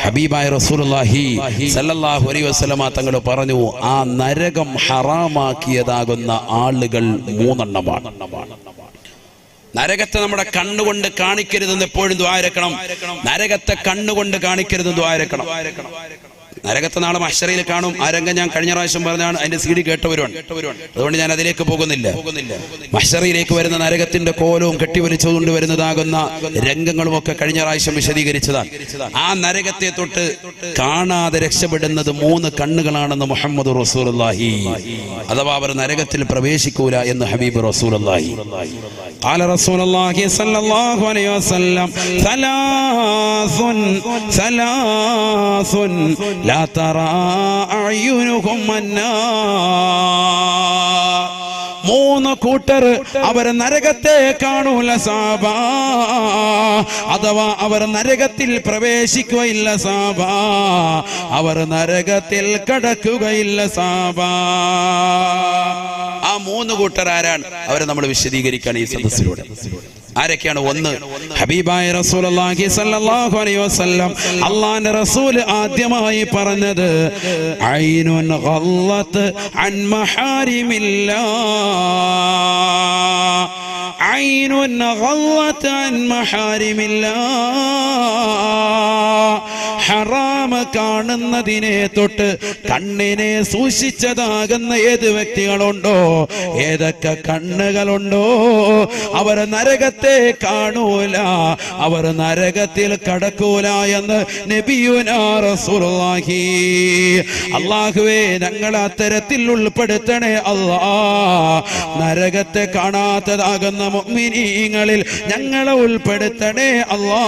ഹബീബായ റസൂലുള്ളാഹി സല്ലല്ലാഹു അലൈഹി വസല്ലമ തങ്ങൾ പറഞ്ഞു, ആ നരകം ഹറാമാക്കിയതാകുന്ന ആളുകൾ 3 എണ്ണമാണ്. നരകത്തെ നമ്മുടെ കണ്ണുകൊണ്ട് കാണിക്കരുതെന്ന് എപ്പോഴും ദുആ ഇരക്കണം. നരകത്തെ കണ്ണുകൊണ്ട് കാണിക്കരുതെന്ന് ദുആ ഇരക്കണം. നരകത്തെ നാളെ മഹ്ശറയിൽ കാണും. ആ രംഗം ഞാൻ കഴിഞ്ഞ പ്രാവശ്യം പറഞ്ഞാണ്, അതിന്റെ CD കേട്ടവരുമാണ്. അതുകൊണ്ട് ഞാൻ അതിലേക്ക് പോകുന്നില്ല. മഹ്ശറയിലേക്ക് വരുന്ന നരകത്തിന്റെ കോലവും കെട്ടിവലിച്ചുകൊണ്ട് വരുന്നതാകുന്ന രംഗങ്ങളും ഒക്കെ കഴിഞ്ഞ പ്രാവശ്യം വിശദീകരിച്ചതാണ്. ആ നരകത്തെ തൊട്ട് കാണാതെ രക്ഷപ്പെടുന്നത് 3 കണ്ണുകളാണെന്ന് മുഹമ്മദ് റസൂലുള്ളാഹി, അഥവാ അവർ നരകത്തിൽ പ്രവേശിക്കൂല എന്ന് ഹബീബ് റസൂലുള്ളാഹി. ഖാല റസൂലുള്ളാഹി സ്വല്ലല്ലാഹു അലൈഹി വസല്ലം സലാസുൻ ലാ തറാ അയ്യുനുകും അന്നാർ. 3 കൂട്ടർ അവർ നരകത്തെ കാണൂല സാബാ, അഥവാ അവർ നരകത്തിൽ പ്രവേശിക്കുകയില്ല സാബാ, അവർ നരകത്തിൽ കടക്കുകയില്ല സാബാ. ആ 3 കൂട്ടർ ആരാണ്? അവരെ നമ്മൾ വിശദീകരിക്കുകയാണ് ഈ സദസ്സിലൂടെ. ആരൊക്കെയാണ്? 1, ഹബീബായ റസൂലുള്ളാഹി സ്വല്ലല്ലാഹു അലൈഹി വസല്ലം അല്ലാഹുവിന്റെ റസൂൽ ആദ്യമായി പറഞ്ഞത്, ഐനുൻ ഗല്ലത്ത് അൻ മഹാരിമില്ലാഹ്, ഐനുൻ ഗല്ലത്ത് അൻ മഹാരിമില്ലാഹ്. ഹറാമ കാണുന്നതിനെ തൊട്ട് കണ്ണിനെ സൂക്ഷിച്ചതാകുന്ന ഏത് വ്യക്തികളുണ്ടോ, ഏതൊക്കെ കണ്ണുകളുണ്ടോ, അവർ നരകത്തെ കാണൂല, അവർ നരകത്തിൽ കടക്കൂല എന്ന് നബിയുനാ റസൂലുള്ളാഹി. അല്ലാഹുവേ, ഞങ്ങളെ അത്തരത്തിൽ ഉൾപ്പെടുത്തണേ അല്ലാ. നരകത്തെ കാണാത്തതാകുന്ന മുഅ്മിനീങ്ങളിൽ ഞങ്ങളെ ഉൾപ്പെടുത്തണേ അല്ലാ.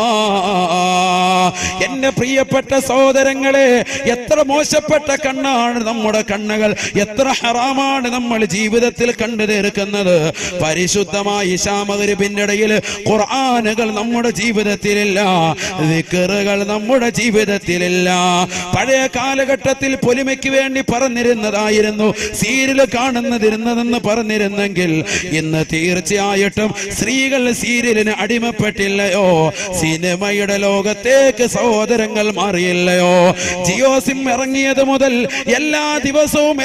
എന്റെ പ്രിയപ്പെട്ട സഹോദരങ്ങളെ, എത്ര മോശപ്പെട്ട കണ്ണാണ് നമ്മുടെ കണ്ണുകൾ, എത്ര ഹറാമാണ് നമ്മൾ ജീവിതത്തിൽ കണ്ടു തീർക്കുന്നത്. പരിശുദ്ധമായ ഇശാ മഗ്‌രിബിന്റെ ഇടയിൽ ഖുർആനുകൾ നമ്മുടെ ജീവിതത്തിലില്ല, ദിക്റുകൾ നമ്മുടെ ജീവിതത്തിലില്ല. പഴയ കാലഘട്ടത്തിൽ പൊലിമയ്ക്ക് വേണ്ടി പറഞ്ഞിരുന്നതായിരുന്നു സീരിയൽ കാണുന്നതിരുന്നതെന്ന് പറഞ്ഞിരുന്നെങ്കിൽ ഇന്ന് തീർച്ചയായിട്ടും സ്ത്രീകൾ സീരിയലിന് അടിമപ്പെട്ടില്ലയോ? സിനിമയുടെ ലോകത്തേക്ക് സഹോദരങ്ങൾ മാറിയില്ലയോ? ജിയോ സിം ഇറങ്ങിയത് മുതൽ എല്ലാ ദിവസവും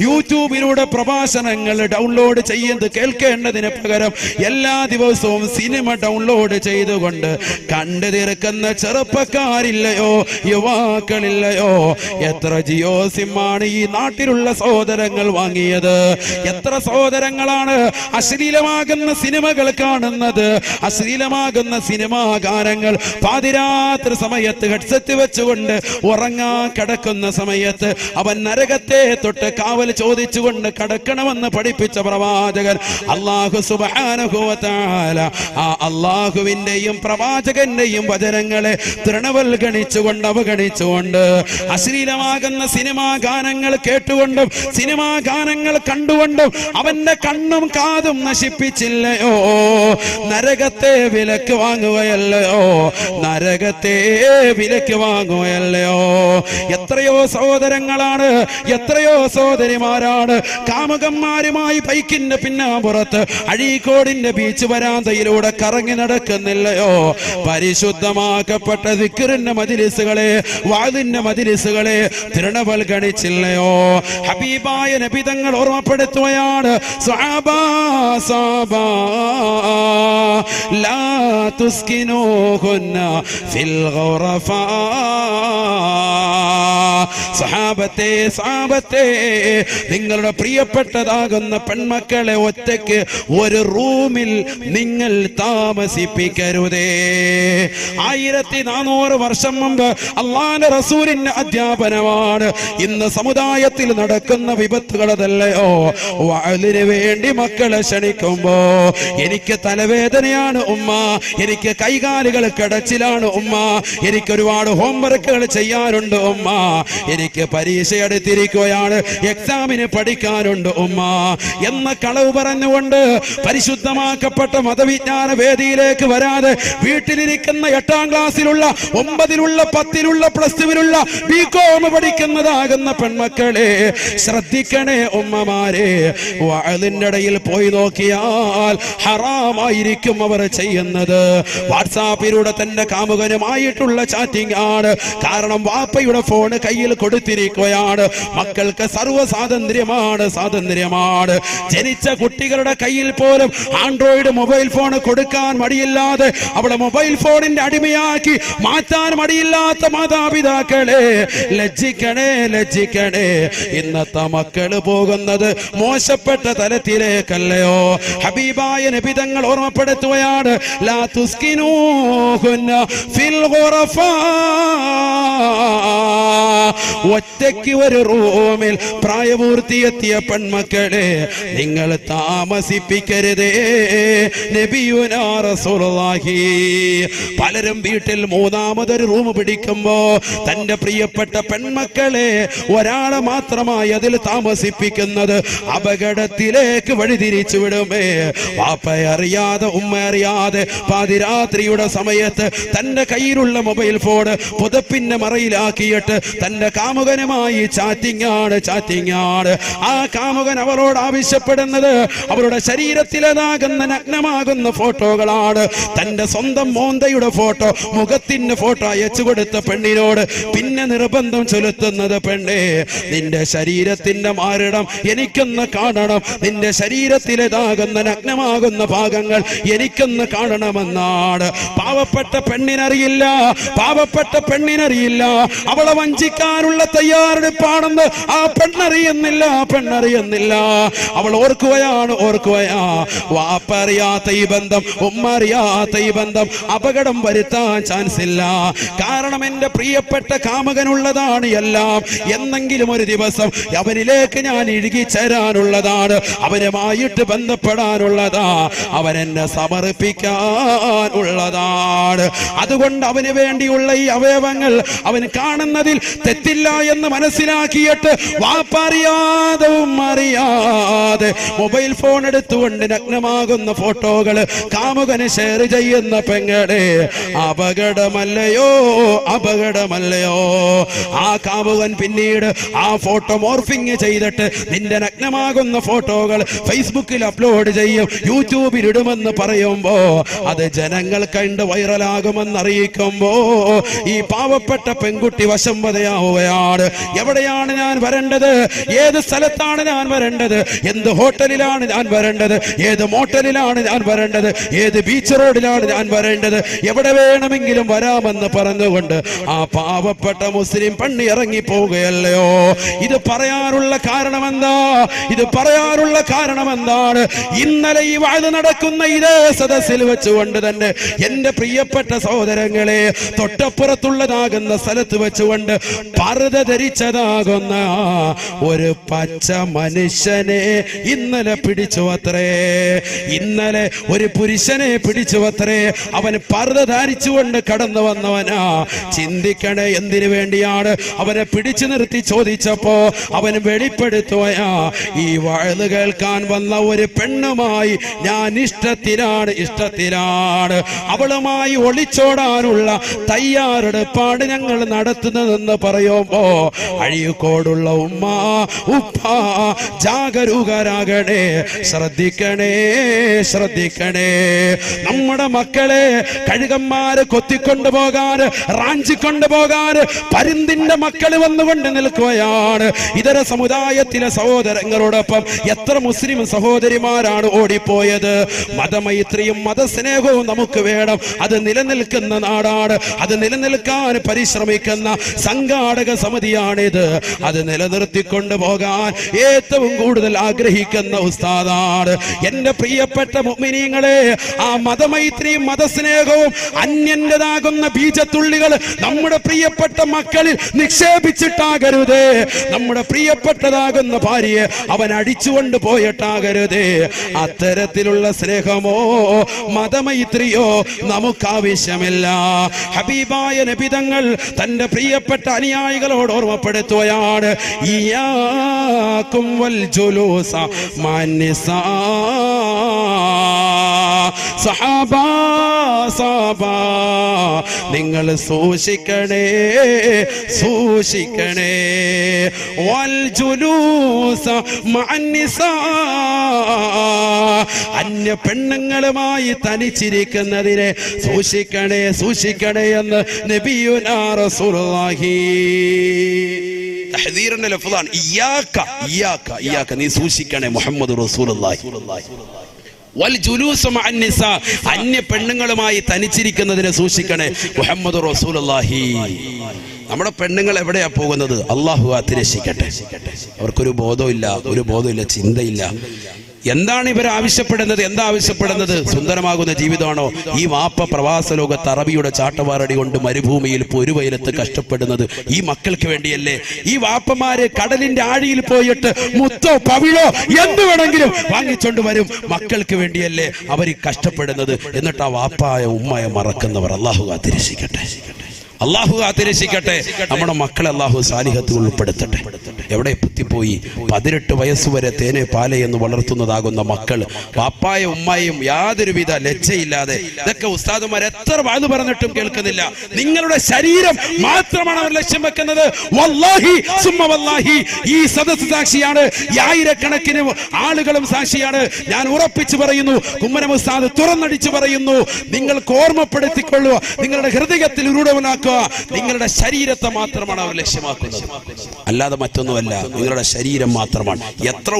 യൂട്യൂബിലൂടെ പ്രഭാഷണങ്ങൾ ഡൗൺലോഡ് ചെയ്യുന്നത് കേൾക്കേണ്ടതിന് പകരം എല്ലാ ദിവസവും സിനിമ ഡൗൺലോഡ് ചെയ്തുകൊണ്ട് കണ്ടു തീർക്കുന്ന ചെറുപ്പക്കാരില്ലയോ? യുവാക്കളില്ലയോ? എത്ര ജിയോ സിമ്മാണ് ഈ നാട്ടിലുള്ള സഹോദരങ്ങൾ വാങ്ങിയത്? എത്ര സഹോദരങ്ങളാണ് അശ്ലീലമാകുന്ന സിനിമകൾ കാണുന്നത്? അശ്ലീലമാകുന്ന സിനിമാ ഗാനങ്ങൾ പാതിരാത്രി സമയത്ത് ഹെഡ്സെറ്റ് വെച്ചുകൊണ്ട് ഉറങ്ങാൻ കിടക്കുന്ന സമയത്ത് അവൻ നരകത്തെ തൊട്ട് കാവൽ ചോദിച്ചുകൊണ്ട് കടക്കണമെന്ന് പഠിപ്പിച്ച പ്രവാചകൻ അല്ലാഹു സുബ്ഹാനഹു വ തആല ആ അല്ലാഹുവിന്റെയും പ്രവാചകന്റെയും വചനങ്ങളെ തൃണവൽഗണിച്ചുകൊണ്ട് അവഗണിച്ചുകൊണ്ട് അശ്ലീലമാകുന്ന സിനിമാ ഗാനങ്ങൾ കേട്ടുകൊണ്ടും സിനിമാ ഗാനങ്ങൾ കണ്ടുകൊണ്ടും അവന്റെ കണ്ണും കാതും നശിപ്പിച്ചില്ലയോ? നരകത്തെ വിലക്ക് വാങ്ങുകയല്ലയോ? നരകത്തെ വിലക്ക് വാങ്ങുകയല്ലയോ? എത്രയോ സഹോദരങ്ങളാണ്, എത്രയോ സഹോദരിമാരാണ് കാമുകന്മാരുമായി ബൈക്കിന്റെ പിന്നാമ്പുറത്ത് അഴീക്കോടിന്റെ ബീച്ച് വരാന്തയിലൂടെ കറങ്ങി നടക്കുന്നില്ലയോ? പരിശുദ്ധമാക്കപ്പെട്ട ദിക്റിന്റെ മജ്‌ലിസുകളെ, വാദിന്റെ മജ്‌ലിസുകളെ തൃണവൽഗണിച്ചില്ലയോ? ഹബീബായ നബി തങ്ങൾ ഓർമ്മപ്പെടുത്തുകയാണ്, സ്വഹാബാ സ്വഹാബാ ലാ തുസ്കിനൂഹുന്ന ഫിൽ ഗുറഫാ. സഹാബത്തെ, സഹാബത്തെ, നിങ്ങളുടെ പ്രിയപ്പെട്ടതാകുന്ന പെൺമക്കളെ ഒറ്റയ്ക്ക് ഒരു റൂമിൽ നിങ്ങൾ താമസിപ്പിക്കരുതേ. 1400 വർഷം മുമ്പ് അല്ലാഹുവിന്റെ റസൂലിന്റെ അധ്യാപനമാണ്. ഇന്ന് സമുദായത്തിൽ നടക്കുന്ന വിപത്തുകൾ അതല്ലയോ? വഅലിന് വേണ്ടി മക്കളെ ക്ഷണിക്കുമ്പോ എനിക്ക് തലവേദനയാണ് ഉമ്മ, എനിക്ക് കൈകാലുകൾ കടച്ചിലാണ് ഉമ്മ, എനിക്ക് ഒരുപാട് ഹോംവർക്കുകൾ ചെയ്യാനുണ്ട് ഉമ്മ, എനിക്ക് പരീക്ഷ എടുത്തിരിക്കുകയാണ്, എക്സാമിന് പഠിക്കാനുണ്ട് ഉമ്മ എന്ന കളവ് പറഞ്ഞുകൊണ്ട് പരിശുദ്ധമാക്കപ്പെട്ട മതവിജ്ഞാന വേദിയിലേക്ക് വരാതെ വീട്ടിലിരിക്കുന്ന 8ാം ക്ലാസ്സിലുള്ള 9ലുള്ള 10ലുള്ള +2ലുള്ള ബികോം പഠിക്കുന്നതാകുന്ന പെൺമക്കളെ ശ്രദ്ധിക്കണേ ഉമ്മമാരെ. വഅലിന്റെ ഇടയിൽ പോയി നോക്കിയാൽ ഹറാമായിരിക്കും അവർ ചെയ്യുന്നത്. വാട്സാപ്പിലൂടെ തന്റെ കാമുകനുമായിട്ടുള്ള ആയിട്ടുള്ള ചാറ്റിംഗ് ആണ്. കാരണം വാപ്പയുടെ ഫോൺ കയ്യിൽ കൊടുത്തിരിക്കുകയാണ്. മക്കൾക്ക് സർവ്വ സ്വാതന്ത്ര്യമാണ്. ജനിച്ച കുട്ടികളുടെ കയ്യിൽ പോലും ആൻഡ്രോയിഡ് മൊബൈൽ ഫോൺ കൊടുക്കാൻ മടിയില്ലാതെ അവളെ മൊബൈൽ ഫോണിന്റെ അടിമയാക്കി മാറ്റാൻ മടിയില്ലാത്ത മാതാപിതാക്കളെ, ലജ്ജിക്കണേ. ഇന്നത്തെ മക്കള് പോകുന്നത് മോശപ്പെട്ട തലത്തിലേക്കല്ലയോ? ഹബീബായ നബി തങ്ങൾ ഓർമ്മപ്പെടുത്തുകയാണ്, ലാ തുസ്കിനൂഹുന്ന ഫിൽ ഖുറഫാ, ഒറ്റയ്ക്ക് ഒരു റൂമിൽ പ്രായപൂർത്തിയെത്തിയ പെൺമക്കളെ നിങ്ങൾ താമസിപ്പിക്കരുതേ. നബിയുനാ റസൂലുള്ളാഹി. പലരും വീട്ടിൽ മൂന്നാമതൊരു റൂം പിടിക്കുമ്പോ തന്റെ പ്രിയപ്പെട്ട പെൺമക്കളെ ഒരാളെ മാത്രമായി അതിൽ താമസിപ്പിക്കുന്നത് അപകടത്തിലേക്ക് വഴിതിരിച്ചു വിടുമേ. വാപ്പയറിയാതെ ഉമ്മ അറിയാതെ പാതിരാത്രിയുടെ സമയത്ത് തന്റെ കയ്യിലുള്ള മൊബൈൽ ഫോൺ പുതപ്പിന്റെ മറയിലാക്കിയിട്ട് തന്റെ കാമുകനുമായി ചാറ്റിംഗ് ആണ്. ആ കാമുകൻ അവളോട് ആവശ്യപ്പെടുന്നത് അവരുടെ ശരീരത്തിലേതാകുന്ന നഗ്നമാകുന്ന ഫോട്ടോകളാണ്. തന്റെ സ്വന്തം മോന്തയുടെ ഫോട്ടോ, മുഖത്തിന്റെ ഫോട്ടോ അയച്ചു കൊടുത്ത പെണ്ണിനോട് പിന്നെ നിർബന്ധം ചെലുത്തുന്നത്, പെണ്ണേ നിന്റെ ശരീരത്തിന്റെ മാറിടം എനിക്കൊന്ന് കാണണം, നിന്റെ ശരീരത്തിലേതാകുന്ന നഗ്നമാകുന്ന ഭാഗങ്ങൾ എനിക്കൊന്ന് കാണണമെന്നാണ്. പാവപ്പെട്ട പെണ്ണിനറിയില്ല അവളെ വഞ്ചിക്കാനുള്ള തയ്യാറെടുപ്പാണെന്ന് ആ പെണ്ണറിയുന്നില്ല. അവൾ ഓർക്കുകയാണ്, വാപ്പ അറിയാത്ത ഈ ബന്ധം, ഉമ്മ അറിയാത്ത ഈ ബന്ധം അപകടം വരുത്താൻ ചാൻസ് ഇല്ല. കാരണം എന്റെ പ്രിയപ്പെട്ട കാമുകനുള്ളതാണ് എല്ലാം. എന്നെങ്കിലും ഒരു ദിവസം അവനിലേക്ക് ഞാൻ ഇഴുകിച്ചേരാനുള്ളതാണ്, അവനുമായിട്ട് ബന്ധപ്പെടാനുള്ളതാ, അവനെന്നെ സമർപ്പിക്കാനുള്ളതാണ്. അതുകൊണ്ട് അവന് വേണ്ടിയുള്ള ഈ അവയവങ്ങൾ അവൻ കാണുന്നതിൽ തെറ്റില്ല എന്ന് മനസ്സിലാക്കിയിട്ട് വാപ്പറിയാതെ ഉമ്മറിയാതെ മൊബൈൽ ഫോൺ എടുത്തുകൊണ്ട് നഗ്നമാകുന്ന ഫോട്ടോകൾ കാമുകന് ഷെയർ ചെയ്യുന്ന പെങ്ങളെ, അപകടമല്ലയോ? ആ കാമുകൻ പിന്നീട് ആ ഫോട്ടോ മോർഫിംഗ് ചെയ്തിട്ട് നിന്റെ നഗ്നമാകുന്ന ഫോട്ടോകൾ ഫേസ്ബുക്കിൽ അപ്ലോഡ് ചെയ്യും, യൂട്യൂബിൽ ഇടുമെന്ന് പറയുമ്പോ അത് ജനങ്ങൾ കണ്ട് വൈറലാകുമെന്ന് അറിയിക്കുമ്പോ ഈ പാവപ്പെട്ട പെൺകുട്ടി വശംവദയാവുകയാണ്. എവിടെയാണ് ഞാൻ വരേണ്ടത്? ഏത് സ്ഥലത്താണ് ഞാൻ വരേണ്ടത്? എന്ത് ഹോട്ടലിലാണ് ഞാൻ വരേണ്ടത്? ഏത് മോട്ടലിലാണ് ഞാൻ വരേണ്ടത്? ഏത് ബീച്ച് റോഡിലാണ് ഞാൻ വരേണ്ടത്? എവിടെ വേണമെങ്കിലും വരാമെന്ന് പറഞ്ഞുകൊണ്ട് ആ പാവപ്പെട്ട മുസ്ലിം പെണ്ണ് ഇറങ്ങി പോവുകയല്ലയോ? ഇത് പറയാനുള്ള കാരണം എന്താണ്? ഇന്നലെ ഈ വാഴ് നടക്കുന്ന ഇതേ സദസ്സിൽ വെച്ചുകൊണ്ട് തന്നെ എന്റെ പ്രിയപ്പെട്ട സഹോദരങ്ങളെ, തൊട്ടപ്പുറത്തുള്ളതാകുന്ന സ്ഥലത്ത് വെച്ചുകൊണ്ട് പർദ്ദ ധരിച്ചതാകുന്ന ഒരു പച്ച മനുഷ്യനെ ഇന്നലെ പിടിച്ചു അത്രേ. ഇന്നലെ ഒരു പുരുഷനെ പിടിച്ചു അത്രേ. അവൻ പർദ്ദ ധരിച്ചുകൊണ്ട് കടന്നു വന്നവനാ. ചിന്തിക്കണേ, എന്തിനു വേണ്ടിയാണ് അവനെ പിടിച്ചു നിർത്തി ചോദിച്ചപ്പോ അവൻ വെളിപ്പെടുത്തുകയാ, ഈ വാഴ് കേൾക്കാൻ വന്ന ഒരു പെണ്ണുമായി ഞാൻ ഇഷ്ടത്തിലാണ്, അവളുമായി ഒളിച്ചോടാനുള്ള തയ്യാറെടുപ്പാണ് ഞങ്ങൾ നടത്തുന്നതെന്ന് പറയുമ്പോ അഴീക്കോടുള്ള ഉപ്പ ജാഗരൂകരാകണേ, ശ്രദ്ധിക്കണേ. നമ്മുടെ മക്കളെ കഴുകന്മാര് കൊത്തിക്കൊണ്ടുപോകാൻ, റാഞ്ചിക്കൊണ്ടുപോകാൻ പരിന്തിന്റെ മക്കൾ വന്നുകൊണ്ട് നിൽക്കുകയാണ്. ഇതര സമുദായത്തിലെ സഹോദരങ്ങളോടൊപ്പം എത്ര മുസ്ലിം സഹോദരിമാരാണ് ഓടിപ്പോയത്? മതമൈത്രിയും മതസ്നേഹവും നമുക്ക് വേണം. അത് നിലനിൽക്കുന്ന നാടാണ്, അത് നിലനിൽക്കാൻ പരിശ്രമിക്കുന്ന സംഘാടക സമിതിയാണിത്. അത് നിലനിർത്തിക്കൊണ്ട് പോകാൻ ഏറ്റവും കൂടുതൽ ആഗ്രഹിക്കുന്ന ഉസ്താദാണ്. എന്റെ പ്രിയപ്പെട്ട മുഅ്മിനീങ്ങളെ, ആ മതമൈത്രിയും മതസ്നേഹവും അന്യന്റേതാകുന്ന ബീജത്തുള്ളികൾ നമ്മുടെ പ്രിയപ്പെട്ട മക്കളിൽ നിക്ഷേപിച്ചിട്ടാകരുതേ. നമ്മുടെ പ്രിയപ്പെട്ടതാകുന്ന ഭാര്യയെ അവൻ അടിച്ചുകൊണ്ട് പോയിട്ടാകരുതേ. അത്തരത്തിലുള്ള സ്നേഹമോ മതമൈത്രിയോ നമുക്കാവശ്യമില്ല. ഹബീബായ നബി തങ്ങൾ തന്റെ പ്രിയപ്പെട്ട അനുയായികളോട് ഓർമ്മപ്പെടുത്തുകയാണ്, ഇയ്യാകും വൽ ജുലൂസ മന്നിസാ, സഹാബാ സഹാബാ നിങ്ങൾ സൂക്ഷിക്കണേ സൂക്ഷിക്കണേ വൽ ജുലൂസ മഅൻ നിസാ അന്യ പെണ്ണുങ്ങളുമായി തനിച്ചിരിക്കുന്നതിനെ സൂക്ഷിക്കണേ സൂക്ഷിക്കണേ എന്ന് നബിയുനാ റസൂലുള്ളാഹി തഹ്ദീറിന്റെ ലഫ്ളാണ് ഇയ്യാക ഇയ്യാക ഇയ്യാക നീ സൂക്ഷിക്കണേ മുഹമ്മദ് റസൂലുള്ളാഹി വൽ ജുലൂസു മഅൻ നിസാ അന്യ പെണ്ണുങ്ങളുമായി തനിച്ചിരിക്കുന്നതിനെ സൂക്ഷിക്കണേ മുഹമ്മദ് റസൂലുള്ളാഹി നമ്മുടെ പെണ്ണുങ്ങൾ എവിടെയാ പോകുന്നത് അല്ലാഹു കാത്തുരക്ഷിക്കട്ടെ അവർക്കൊരു ബോധമില്ല ചിന്തയില്ല എന്താണ് ഇവർ ആവശ്യപ്പെടുന്നത് എന്താ ആവശ്യപ്പെടുന്നത് സുന്ദരമാകുന്ന ജീവിതമാണോ ഈ വാപ്പ പ്രവാസ ലോകത്ത് അറബിയുടെ ചാട്ടവാറടി കൊണ്ട് മരുഭൂമിയിൽ പൊരുവയലത്ത് കഷ്ടപ്പെടുന്നത് ഈ മക്കൾക്ക് വേണ്ടിയല്ലേ ഈ വാപ്പമാര് കടലിന്റെ ആഴിയിൽ പോയിട്ട് മുത്തോ പവിഴോ എന്ത് വേണമെങ്കിലും വാങ്ങിച്ചോണ്ട് വരും മക്കൾക്ക് വേണ്ടിയല്ലേ അവർ കഷ്ടപ്പെടുന്നത് എന്നിട്ട് ആ വാപ്പായ ഉമ്മയെ മറക്കുന്നവർ അല്ലാഹു കാത്തുരക്ഷിക്കട്ടെ അല്ലാഹു കാത്തുരക്ഷിക്കട്ടെ നമ്മുടെ മക്കളെ അല്ലാഹു സാലിഹത്തിൽ ഉൾപ്പെടുത്തട്ടെ എവിടെ എത്തിപ്പോയി 18 വയസ്സുവരെ തേനെ പാലെ എന്ന് വളർത്തുന്നതാകുന്ന മക്കൾ പാപ്പായ ഉമ്മായും യാതൊരുവിധ ലജ്ജയില്ലാതെ ഇതൊക്കെ ഉസ്താദുമാർ എത്ര വാഴ്ന്നു പറഞ്ഞിട്ടും കേൾക്കുന്നില്ല നിങ്ങളുടെ ശരീരം മാത്രമാണ് അവർ ലക്ഷ്യം വെക്കുന്നത് വല്ലാഹി സുമ്മ വല്ലാഹി ഈ സദസ്സ് സാക്ഷിയാണ് ആയിരക്കണക്കിന് ആളുകളും സാക്ഷിയാണ് ഞാൻ ഉറപ്പിച്ചു പറയുന്നു കുമ്മനം ഉസ്താദ് തുറന്നടിച്ചു പറയുന്നു നിങ്ങൾക്ക് ഓർമ്മപ്പെടുത്തിക്കൊള്ളുക നിങ്ങളുടെ ഹൃദയത്തിൽ ഉരുടവനാക്കുക നിങ്ങളുടെ ശരീരത്തെ മാത്രമാണ് അവർ ലക്ഷ്യമാക്കുന്നത് അല്ലാതെ മറ്റൊന്നുമല്ല നിങ്ങളുടെ ശരീരം മാത്രമാണ് എത്ര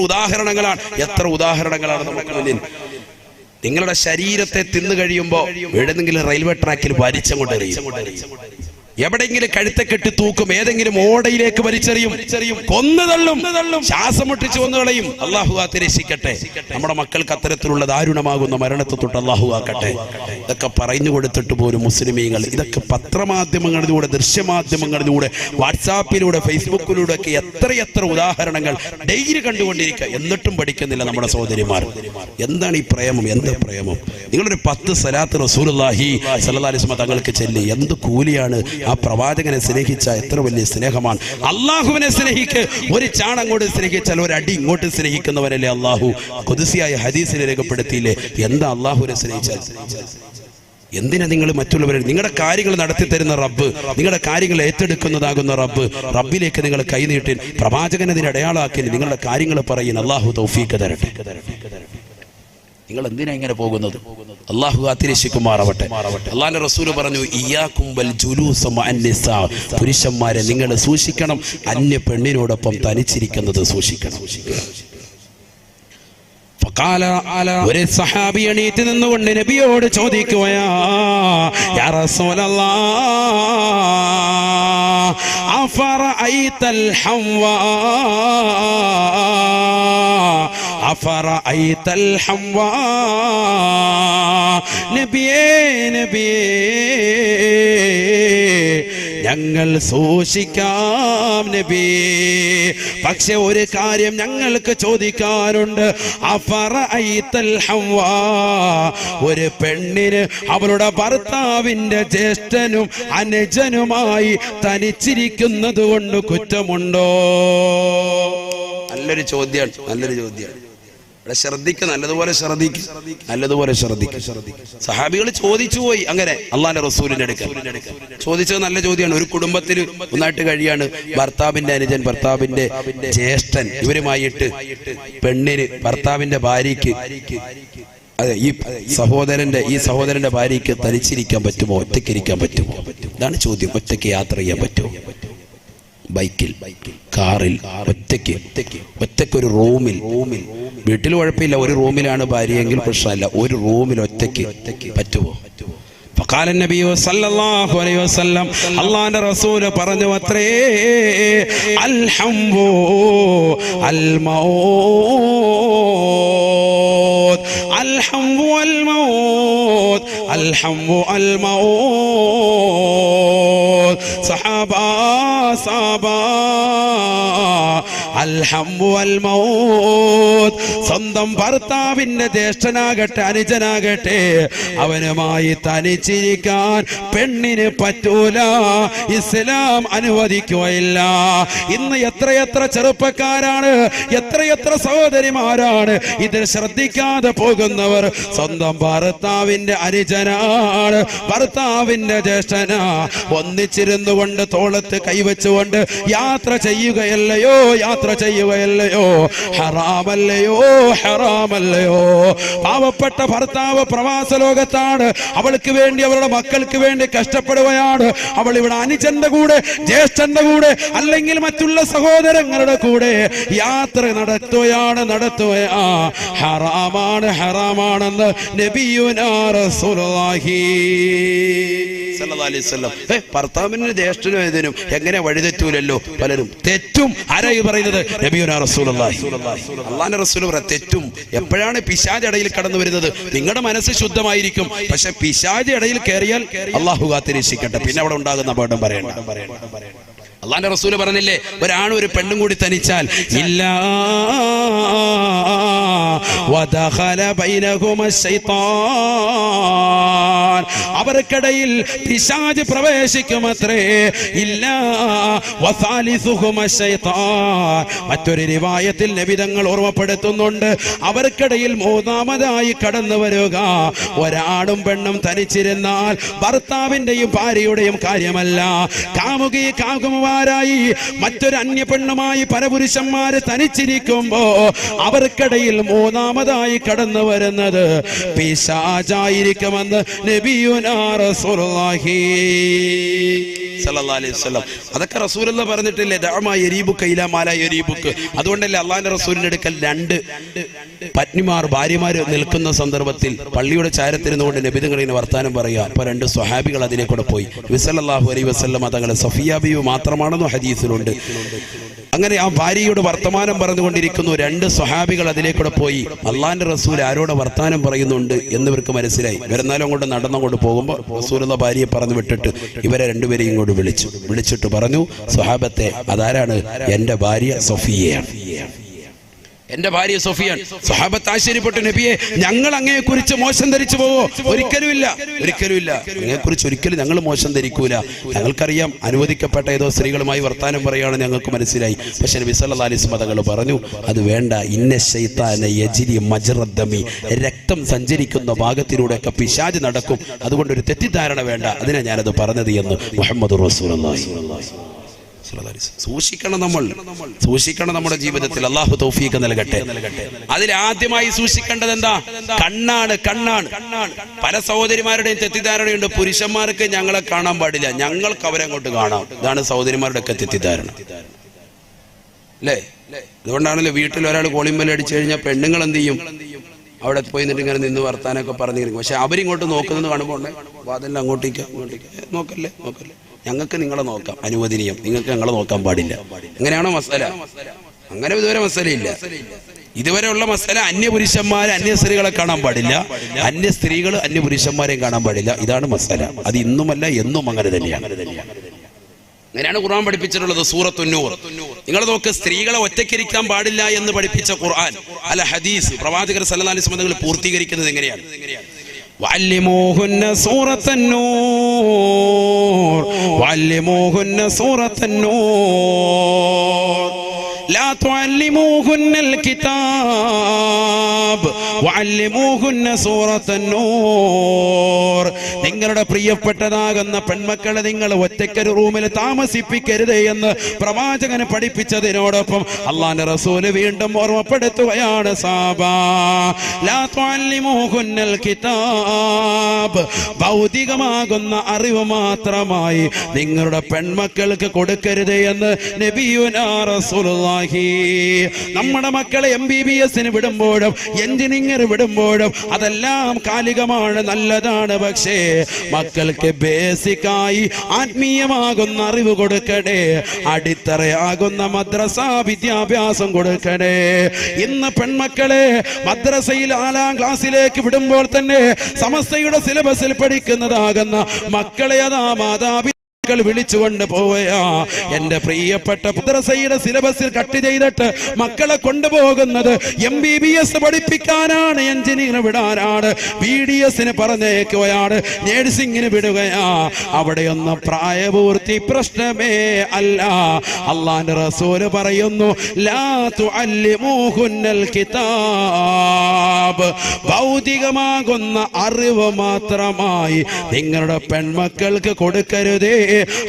ഉദാഹരണങ്ങളാണ് നമുക്ക് മുന്നിൽ നിങ്ങളുടെ ശരീരത്തെ തിന്നു കഴിയുമ്പോൾ എവിടെയെങ്കിലും റെയിൽവേ ട്രാക്കിൽ വലിച്ചങ്ങോട്ട് എറിയും എവിടെയെങ്കിലും കഴുത്തെ കെട്ടി തൂക്കും ഏതെങ്കിലും ഓടയിലേക്ക് വലിച്ചെറിയും കൊന്നുതള്ളും ശ്വാസം മുട്ടിച്ചു കൊന്നുകളയും അല്ലാഹു കാത്തുരക്ഷിക്കട്ടെ നമ്മുടെ മക്കൾക്ക് അത്തരത്തിലുള്ള ദാരുണമാകുന്ന മരണത്തെ തൊട്ട് അല്ലാഹു ആക്കട്ടെ ഇതൊക്കെ പറഞ്ഞു കൊടുത്തിട്ട് പോലും മുസ്ലിമീങ്ങൾ ഇതൊക്കെ പത്രമാധ്യമങ്ങളിലൂടെ ദൃശ്യമാധ്യമങ്ങളിലൂടെ വാട്സാപ്പിലൂടെ ഫേസ്ബുക്കിലൂടെ ഒക്കെ എത്രയെത്ര ഉദാഹരണങ്ങൾ ഡെയിലി കണ്ടുകൊണ്ടിരിക്കുക എന്നിട്ടും പഠിക്കുന്നില്ല നമ്മുടെ സഹോദരിമാർ എന്താണ് ഈ പ്രേമം എന്ത് പ്രേമം നിങ്ങളൊരു 10 സലാത്ത് റസൂലുള്ളാഹി സ്വല്ലല്ലാഹി അലൈഹി വസല്ലം തങ്ങൾക്ക് ചൊല്ലി എന്ത് കൂലിയാണ് ആ പ്രവാചകനെ സ്നേഹിച്ച എത്ര വലിയ സ്നേഹമാണ് അല്ലാഹുവിനെ സ്നേഹിക്ക് ഒരു ചാണങ്ങോട്ട് സ്നേഹിച്ചാൽ ഒരു അടി ഇങ്ങോട്ട് സ്നേഹിക്കുന്നവരല്ലേ അല്ലാഹു ഖുദ്സിയായ ഹദീസിൽ രേഖപ്പെടുത്തിയില്ലേ എന്താ അല്ലാഹുവിനെ സ്നേഹിച്ചാൽ എന്തിനാ നിങ്ങൾ മറ്റുള്ളവരെ നിങ്ങളുടെ കാര്യങ്ങൾ നടത്തി തരുന്ന റബ്ബ് നിങ്ങളുടെ കാര്യങ്ങൾ ഏറ്റെടുക്കുന്നതാകുന്ന റബ്ബിലേക്ക് നിങ്ങൾ കൈനീട്ടി പ്രവാചകനെ അതിന് അടയാളാക്കി നിങ്ങളുടെ കാര്യങ്ങൾ പറയുന്ന അല്ലാഹു തൗഫീഖ് തരട്ടെ നിങ്ങൾ എന്തിനാ ഇങ്ങനെ പോകുന്നത് അല്ലാഹു കാത്തുരക്ഷിക്കുമാറാവട്ടെ അല്ലാഹുവിന്റെ റസൂൽ പറഞ്ഞു ഇയ്യാകും വൽ ജുലൂസ മഅൻ നിസാ പുരുഷന്മാരെ നിങ്ങൾ സൂക്ഷിക്കണം അന്യ പെണ്ണിനോടൊപ്പം തനിച്ചിരിക്കുന്നത് സൂക്ഷിക്കണം ഒരു സഹാബി എണീറ്റ് നിന്നുകൊണ്ട് നബിയോട് ചോദിക്കുകയാ യാ റസൂലല്ലാഹ് അഫറഅയ്തൽ ഹംവാ അഫറഅയ്തൽ ഹംവാ നബിയേ ഞങ്ങൾ സൂക്ഷിക്കാം നബി പക്ഷെ ഒരു കാര്യം ഞങ്ങൾക്ക് ചോദിക്കാനുണ്ട് അഫറഅയ്തൽ ഹംവാ ഒരു പെണ്ണിന് അവളുടെ ഭർത്താവിന്റെ ജ്യേഷ്ഠനും അനുജനുമായി തനിച്ചിരിക്കുന്നത് കൊണ്ട് കുറ്റമുണ്ടോ നല്ലൊരു ചോദ്യമാണ് ശ്രദ്ധിക്കുക നല്ലതുപോലെ ശ്രദ്ധിക്കുക സഹാബികൾ ചോദിച്ചു പോയി അങ്ങനെ അള്ളാന്റെ റസൂലിന്റെ അടുക്കൽ ചോദിച്ചത് നല്ല ചോദ്യമാണ് ഒരു കുടുംബത്തിൽ ഒന്നായിട്ട് കഴിയാണ് ഭർത്താവിന്റെ അനുജൻ ഭർത്താവിന്റെ ജ്യേഷ്ഠൻ ഇവരുമായിട്ട് പെണ്ണിന് ഭർത്താവിന്റെ ഭാര്യയ്ക്ക് അതെ ഈ സഹോദരന്റെ ഭാര്യയ്ക്ക് തനിച്ചിരിക്കാൻ പറ്റുമോ ഒറ്റയ്ക്കിരിക്കാൻ പറ്റുമോ ഇതാണ് ചോദ്യം ഒറ്റയ്ക്ക് യാത്ര ചെയ്യാൻ പറ്റുമോ ബൈക്കിൽ കാറിൽ ഒറ്റയ്ക്ക് ഒരു റൂമിൽ വീട്ടിൽ കുഴപ്പമില്ല ഒരു റൂമിലാണ് ഭാര്യയെങ്കിൽ പ്രശ്നമില്ല ഒരു റൂമിൽ ഒറ്റയ്ക്ക് പറ്റുമോ فقال النبي صلى الله عليه وسلم അല്ലാഹുവിന്റെ റസൂൽ പറഞ്ഞു അത്രേ അൽഹംദു അൽമൗത് അൽഹംദു അൽമൗത് അൽഹംദു അൽമൗത് സഹാബാ അൽ ഹംവു വൽ മൗത്ത്. സ്വന്തം ഭർത്താവിന്റെ ജ്യേഷ്ഠനാകട്ടെ അനുജനാകട്ടെ അവനുമായി തനിച്ചിരിക്കാൻ പെണ്ണിന് പറ്റൂല, ഇസ്ലാം അനുവദിക്കുകയില്ല. ഇന്ന് എത്രയെത്ര ചെറുപ്പക്കാരാണ്, എത്രയെത്ര സഹോദരിമാരാണ് ഇതിൽ ശ്രദ്ധിക്കാതെ പോകുന്നവർ. സ്വന്തം ഭർത്താവിന്റെ അനുജനാണ്, ഭർത്താവിന്റെ ജ്യേഷ്ഠനാ, ഒന്നിച്ചിരുന്നു കൊണ്ട് തോളത്ത് കൈവച്ചുകൊണ്ട് യാത്ര ചെയ്യുകയല്ലയോ, യാത്ര ചെയ്യുകയല്ലയോ, ഹറാമല്ലയോ, ഹറാമല്ലയോ. പാവപ്പെട്ട ഭർത്താവ് പ്രവാസ ലോകത്താണ്, അവൾക്ക് വേണ്ടി അവരുടെ മക്കൾക്ക് വേണ്ടി കഷ്ടപ്പെടുകയാണ്. അവൾ ഇവിടെ അനുജന്റെ കൂടെ, ജ്യേഷ്ഠന്റെ കൂടെ, അല്ലെങ്കിൽ മറ്റുള്ള സഹോദരങ്ങളുടെ കൂടെ യാത്ര നടത്തുകയാണ്. ഹറാമാണ്, ഹറാമാണെന്ന് നബിയുനാ റസൂലുള്ളാഹി സ്വല്ലല്ലാഹു അലൈഹി വസല്ലം. ഭർത്താവിന് ജ്യേഷ്ഠനും ഏതിനും എങ്ങനെ വഴിതെറ്റൂലല്ലോ പലരും. തെറ്റും ആരായി പറയുന്നത്? നബിയുനാ റസൂലുള്ളാഹി. അല്ലാഹുവിന്റെ റസൂൽ പറ തെറ്റും. എപ്പോഴാണ് പിശാച് ഇടയിൽ കടന്നു വരുന്നത്? നിങ്ങളുടെ മനസ്സ് ശുദ്ധമായിരിക്കും, പക്ഷെ പിശാച് ഇടയിൽ കയറിയാൽ അല്ലാഹു കാത്തിരക്ഷിക്കട്ടെ, പിന്നെ അവിടെ ഉണ്ടാകുന്ന അപകടം പറയണ്ട. അല്ലാഹുവിന്റെ റസൂൽ പറഞ്ഞില്ലേ, ഒരാണും ഒരു പെണ്ണും കൂടി തനിച്ചാൽ ഇല്ലാ വദഖല ബൈനഹുമ ശൈത്താൻ, അവർക്കിടയിൽ പിശാച് പ്രവേശിക്കുമത്രേ. ഇല്ലാ വസാലിസുഹുമ ശൈത്താൻ. മറ്റൊരു റിവായത്തിൽ നബി തങ്ങൾ ഓർമ്മപ്പെടുത്തുന്നുണ്ട്, അവർക്കിടയിൽ മൂന്നാമതായി കടന്നു വരിക. ഒരാണും പെണ്ണും തനിച്ചിരുന്നാൽ ഭർത്താവിന്റെയും ഭാര്യയുടെയും കാര്യമല്ല, കാമുകി മറ്റൊരു അന്യ പെണ്ണുമായി പരപുരുഷന്മാര് തനിച്ചിരിക്കുമ്പോ അവർക്കിടയിൽ മൂന്നാമതായി കടന്നു വരുന്നത് പിശാചായിരിക്കുമെന്ന് നബിയുനാ റസൂലുള്ളാഹി സ്വല്ലല്ലാഹു അലൈഹി വസല്ലം. അതൊക്കെ റസൂലുള്ള പറഞ്ഞിട്ടില്ലേ, ദഅമാ യരീബുക ഇലാ മാലാ യരീബുക. അതുകൊണ്ടല്ലേ അള്ളാഹുവിന്റെ റസൂലിന്റെ അടുക്കൽ രണ്ട് പത്നിമാർ, ഭാര്യമാര് നിൽക്കുന്ന സന്ദർഭത്തിൽ പള്ളിയുടെ ചാരത്തിരുന്നുകൊണ്ട് നബി തങ്ങൾ ഇങ്ങനെ വർത്താനം പറയുക. അപ്പൊ രണ്ട് സ്വഹാബികൾ അതിലേക്കൂടെ പോയി. നബി സല്ലല്ലാഹു അലൈഹി വസല്ലം തങ്ങളെ സഫിയ ബിവി മാത്രമാണെന്നോ ഹദീസിലുണ്ട്. അങ്ങനെ ആ ഭാര്യയോട് വർത്തമാനം പറഞ്ഞുകൊണ്ടിരിക്കുന്നു. രണ്ട് സ്വഹാബികൾ അതിലേക്കൂടെ പോയി. അള്ളാഹിന്റെ റസൂൽ ആരോട് വർത്താനം പറയുന്നുണ്ട് എന്നിവർക്ക് മനസ്സിലായി. ഇവരെന്നാലും അങ്ങോട്ട് നടന്നങ്ങോട്ട് പോകുമ്പോൾ റസൂലുള്ള ഭാര്യയെ പറഞ്ഞു വിട്ടിട്ട് ഇവരെ രണ്ടുപേരെയും ഇങ്ങോട്ട് വിളിച്ചിട്ട് പറഞ്ഞു, സ്വഹാബത്തെ, അതാരാണ്? എന്റെ ഭാര്യ സഫിയയാണ്, എന്റെ ഭാര്യ സഫിയാൻ. സ്വഹാബത്ത് ആശ്ചര്യപ്പെട്ടു, നബിയെ, ഞങ്ങൾ അങ്ങയെ കുറിച്ച് മോശം ധരിച്ചു പോവോ? ഒരിക്കലുമില്ല, ഒരിക്കലുമില്ല, അങ്ങയെ കുറിച്ച് ഒരിക്കലും ഞങ്ങൾ മോശം ധരിക്കൂല. ഞങ്ങൾക്കറിയാം അനുവദിക്കപ്പെട്ട ഏതോ സ്ത്രീകളുമായി വർത്താനം പറയുകയാണ്, ഞങ്ങൾക്ക് മനസ്സിലായി. പക്ഷെ നബി സല്ലല്ലാഹു അലൈഹി വസല്ലം തങ്ങൾ പറഞ്ഞു, അത് വേണ്ട. ഇന്ന ശൈത്താന യജ്രി മജ്റദ്ദമി, രക്തം സഞ്ചരിക്കുന്ന ഭാഗത്തിലൂടെയൊക്കെ പിശാച് നടക്കും, അതുകൊണ്ടൊരു തെറ്റിദ്ധാരണ വേണ്ട. അതിനാ ഞാനത് പറഞ്ഞത് എന്ന് മുഹമ്മദുർ റസൂലുള്ളാഹി. സൂക്ഷിക്കണം, സൂക്ഷിക്കണം നമ്മുടെ ജീവിതത്തിൽ. അള്ളാഹു തൗഫീഖ് നൽകട്ടെ. അതിൽ ആദ്യമായി സൂക്ഷിക്കേണ്ടത് എന്താ? കണ്ണാണ്, കണ്ണാണ്. പല സഹോദരിമാരുടെയും തെറ്റിദ്ധാരണയുണ്ട്, പുരുഷന്മാർക്ക് ഞങ്ങളെ കാണാൻ പാടില്ല, ഞങ്ങൾക്ക് അവരെ അങ്ങോട്ട് കാണാം. ഇതാണ് സഹോദരിമാരുടെ ഒക്കെ തെറ്റിദ്ധാരണ, അല്ലേ? അതുകൊണ്ടാണല്ലോ വീട്ടിൽ ഒരാൾ കോളിമ്പൽ അടിച്ചു കഴിഞ്ഞാൽ പെണ്ണുങ്ങൾ എന്ത് ചെയ്യും? അവിടെ പോയി നിന്നിട്ട് ഇങ്ങനെ നിന്ന് വർത്താനൊക്കെ പറഞ്ഞിരിക്കും. പക്ഷെ അവരിങ്ങോട്ട് നോക്കുന്നത് കാണുമ്പോൾ വാതെല്ലാം അങ്ങോട്ടേക്ക് നോക്കല്ലേ, നോക്കല്ലേ, ഞങ്ങൾക്ക് നിങ്ങളെ നോക്കാം, അനുവദനീയം, നിങ്ങൾക്ക് ഞങ്ങളെ നോക്കാൻ പാടില്ല. അങ്ങനെയാണോ മസല? അങ്ങനെ ഇതുവരെ മസലയില്ല. ഇതുവരെയുള്ള മസല അന്യപുരുഷന്മാരെ അന്യ സ്ത്രീകളെ കാണാൻ പാടില്ല, അന്യ സ്ത്രീകൾ അന്യ പുരുഷന്മാരെയും കാണാൻ പാടില്ല. ഇതാണ് മസല. അത് ഇന്നുമല്ല, എന്നും അങ്ങനെ തന്നെയാണ്. അങ്ങനെയാണ് ഖുർആൻ പഠിപ്പിച്ചിട്ടുള്ളത്. സൂറത്തുൻ നൂർ നിങ്ങൾ നോക്ക്, സ്ത്രീകളെ ഒറ്റയ്ക്കിരിക്കാൻ പാടില്ല എന്ന് പഠിപ്പിച്ച ഖുർആൻ അല്ല ഹദീസ് പ്രവാചകർ സല്ലല്ലാഹു അലൈഹി വസല്ലം പൂർത്തീകരിക്കുന്നത് എങ്ങനെയാണ്? വഅല്ലിമൂഹുന്ന സൂറത്തുൻ നൂർ, വഅല്ലിമൂഹുന്ന സൂറത്തുൻ നൂർ, ലാ തുഅല്ലിമൂഹുന്നൽ കിതാബ് വഅല്ലിമൂഹുന്ന സൂറത്തുൻ നൂർ. നിങ്ങളുടെ പ്രിയപ്പെട്ടതാകുന്ന പെൺമക്കളെ നിങ്ങൾ ഒറ്റയ്ക്കൊരു റൂമിൽ താമസിപ്പിക്കരുത് എന്ന് പ്രവാചകന് പഠിപ്പിച്ചതിനോടൊപ്പം അല്ലാഹുവിന്റെ റസൂല് വീണ്ടും ഓർമ്മപ്പെടുത്തുകയാണ്, സാബാ ലാ തുഅല്ലിമൂഹുന്നൽ കിതാബ്, ഭൗതികമാകുന്ന അറിവ് മാത്രമായി നിങ്ങളുടെ പെൺമക്കൾക്ക് കൊടുക്കരുത് എന്ന് നബിയുനാ റസൂലുള്ളാഹി. നമ്മുടെ മക്കളെ MBBS വിടുമ്പോഴും എഞ്ചിനീയർ വിടുമ്പോഴും അതെല്ലാം കാലികമാണ്, നല്ലതാണ്. പക്ഷേ മക്കൾക്ക് ബേസിക്കായി ആത്മീയമാകുന്ന അറിവ് കൊടുക്കണേ, അടിത്തറയാകുന്ന മദ്രസ വിദ്യാഭ്യാസം കൊടുക്കണേ. ഇന്ന് പെൺമക്കളെ മദ്രസയിൽ 4ാം ക്ലാസ്സിലേക്ക് വിടുമ്പോൾ തന്നെ സമസ്തയുടെ സിലബസിൽ പഠിക്കുന്നതാകുന്ന മക്കളെ അതാ മാതാപിതാക്കൾ മാതാക്കൾ വിളിച്ചുകൊണ്ട് പോവുകയാ. എന്റെ പ്രിയപ്പെട്ട മദ്രസയുടെ സിലബസിൽ കട്ട് ചെയ്തിട്ട് മക്കളെ കൊണ്ടുപോകുന്നത് MBBS പഠിപ്പിക്കാനാണ്, എഞ്ചിനീയർ വിടാനാണ്, BDS പറഞ്ഞേക്കുകയാണ്, നേഴ്സിംഗിന് വിടുകയാ. അവിടെയൊന്നും പ്രായപൂർത്തി പ്രശ്നമേ അല്ല. അള്ളാന്റെ റസൂല് പറയുന്നു, ലാ തുഅല്ലിമൂഹുന്നൽ കിതാബ്, ഭൗതികമാകുന്ന അറിവ് മാത്രമായി നിങ്ങളുടെ പെൺമക്കൾക്ക് കൊടുക്കരുതേ.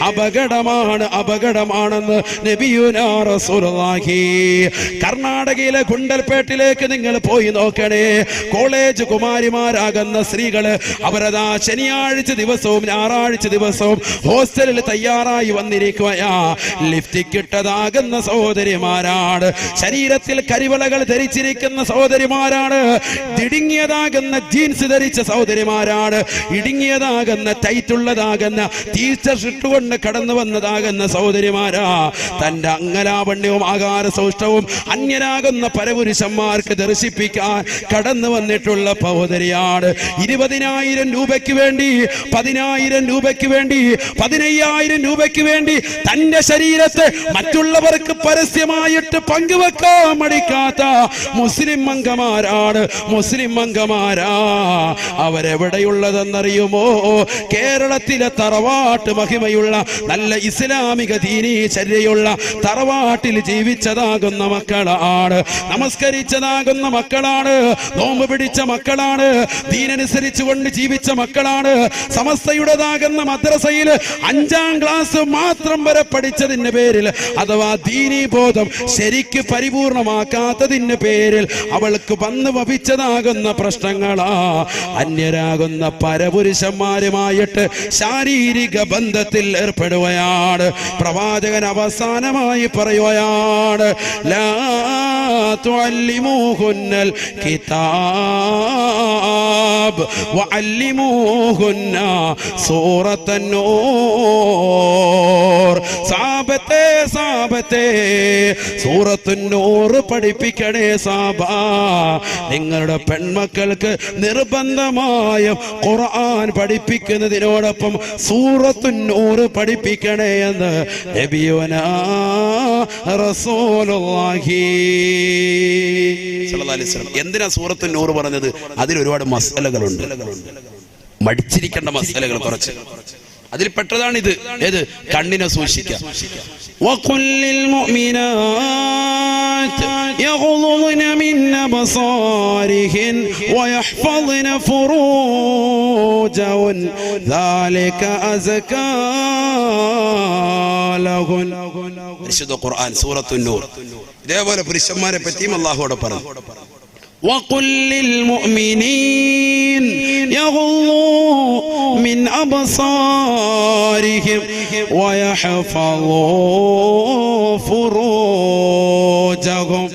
അപകടമാണ്, അപകടമാണെന്ന് നബിയുനാ റസൂലുള്ളാഹി. കർണാടകയിലെ ഗുണ്ടൽപേട്ടിലേക്ക് നിങ്ങൾ പോയി നോക്കണേ. കോളേജ് കുമാരിമാരാകുന്ന സ്ത്രീകള് അവരതാ ശനിയാഴ്ച ദിവസവും ഞായറാഴ്ച ദിവസവും ഹോസ്റ്റലിൽ തയ്യാറായി വന്നിരിക്കുകയാ. ലിഫ്റ്റിക്കിട്ടതാകുന്ന സഹോദരിമാരാണ്, ശരീരത്തിൽ കരിവളകൾ ധരിച്ചിരിക്കുന്ന സഹോദരിമാരാണ്, ഇടുങ്ങിയതാകുന്ന ജീൻസ് ധരിച്ച സഹോദരിമാരാണ്, ഇടുങ്ങിയതാകുന്ന ടൈറ്റുള്ളതാകുന്ന ടീഷർട്ട് ഇട്ടുകൊണ്ട് കടന്നു വന്നതാകുന്ന സഹോദരിമാരാ. തന്റെ അംഗലാവണ്യവും ആകാര സൗഷ്ഠവും അന്യരാകുന്ന പരപുരുഷന്മാർക്ക് ദർശിപ്പിക്കാൻ കടന്നു വന്നിട്ടുള്ള സഹോദരിയാണ്. 20,000 രൂപയ്ക്ക് വേണ്ടി, 10,000 രൂപയ്ക്ക് വേണ്ടി, 15,000 രൂപയ്ക്ക് വേണ്ടി തന്റെ ശരീരത്തെ മറ്റുള്ളവർക്ക് പരസ്യമായിട്ട് പങ്കുവെക്കാൻ മടിക്കാത്ത മുസ്ലിം അംഗമാരാണ്, മുസ്ലിം അംഗമാരാ. അവരെവിടെയുള്ളതെന്നറിയുമോ? കേരളത്തിലെ തറവാട്ട് മഹിമയുള്ള നല്ല ഇസ്ലാമിക ദീനീ ചര്യയുള്ള തറവാട്ടിൽ ജീവിച്ചതാകുന്ന മക്കളാണ്, നമസ്കരിച്ചതാകുന്ന മക്കളാണ്, നോമ്പ് പിടിച്ച മക്കളാണ്, ദീനനുസരിച്ചു കൊണ്ട് ജീവിച്ച മക്കളാണ്. സമസ്തയുടേതാകുന്ന മദ്രസയിൽ 5ാം ക്ലാസ് മാത്രം വരെ പഠിച്ചതിന്റെ പേരിൽ, അഥവാ ദീനീ ബോധം ശരിക്ക് പരിപൂർണമാക്കാത്തതിന്റെ പേരിൽ അവൾക്ക് വന്നു വപിച്ചതാകുന്ന പ്രശ്നങ്ങളാ. അന്യരാകുന്ന പരപുരുഷന്മാരുമായിട്ട് ശാരീരിക ബന്ധത്തിൽ ഏർപ്പെടുകയാണ്. പ്രവാചകൻ അവസാനമായി പറയുകയാണ്, ലാ തുഅല്ലിമൂഹുന്നൽ കിതാബ് വഅല്ലിമൂഹുന്ന സൂറത്തൻ നൂർ. സാബത്തെ സാബത്തെ സൂറത്തുൻ നൂർ പഠിപ്പിക്കണേ സാബ. നിങ്ങളുടെ പെൺമക്കൾക്ക് നിർബന്ധമായും ഖുർആൻ പഠിപ്പിക്കുന്നതിനോടൊപ്പം സൂറത്തുൻ നൂർ പഠിപ്പിക്കണേ എന്ന് നബിയുനാ റസൂലുള്ളാഹി സ്വല്ലല്ലാഹു അലൈഹി വസല്ലം. എന്തിനാ സൂറത്തുൻ നൂർ പറഞ്ഞത്? അതിൽ ഒരുപാട് മസലകളുണ്ട്, മടിച്ചിരിക്കേണ്ട മസലകൾ കുറച്ച്. അതിൽ പെട്ടതാണിത്. ഏത്? കണ്ണിനെ സൂക്ഷിക്കാം. വഖുല്ലിൽ മുഅ്മിനാത്ത് യഗ്ളുദ്ന മിൻ അബ്സാരിഹിൻ വയഹ്ഫദ്ന ഫുറൂജഹുൻ ദാലിക അസ്കാ ലഹുൻ. പരിശുദ്ധ ഖുർആൻ സൂറത്തുൻ നൂർ. ഇതേപോലെ പുരുഷന്മാരെ പറ്റിയും അല്ലാഹുവോട് പറഞ്ഞു, وقل للمؤمنين يغضوا من أبصارهم ويحفظوا فروجهم.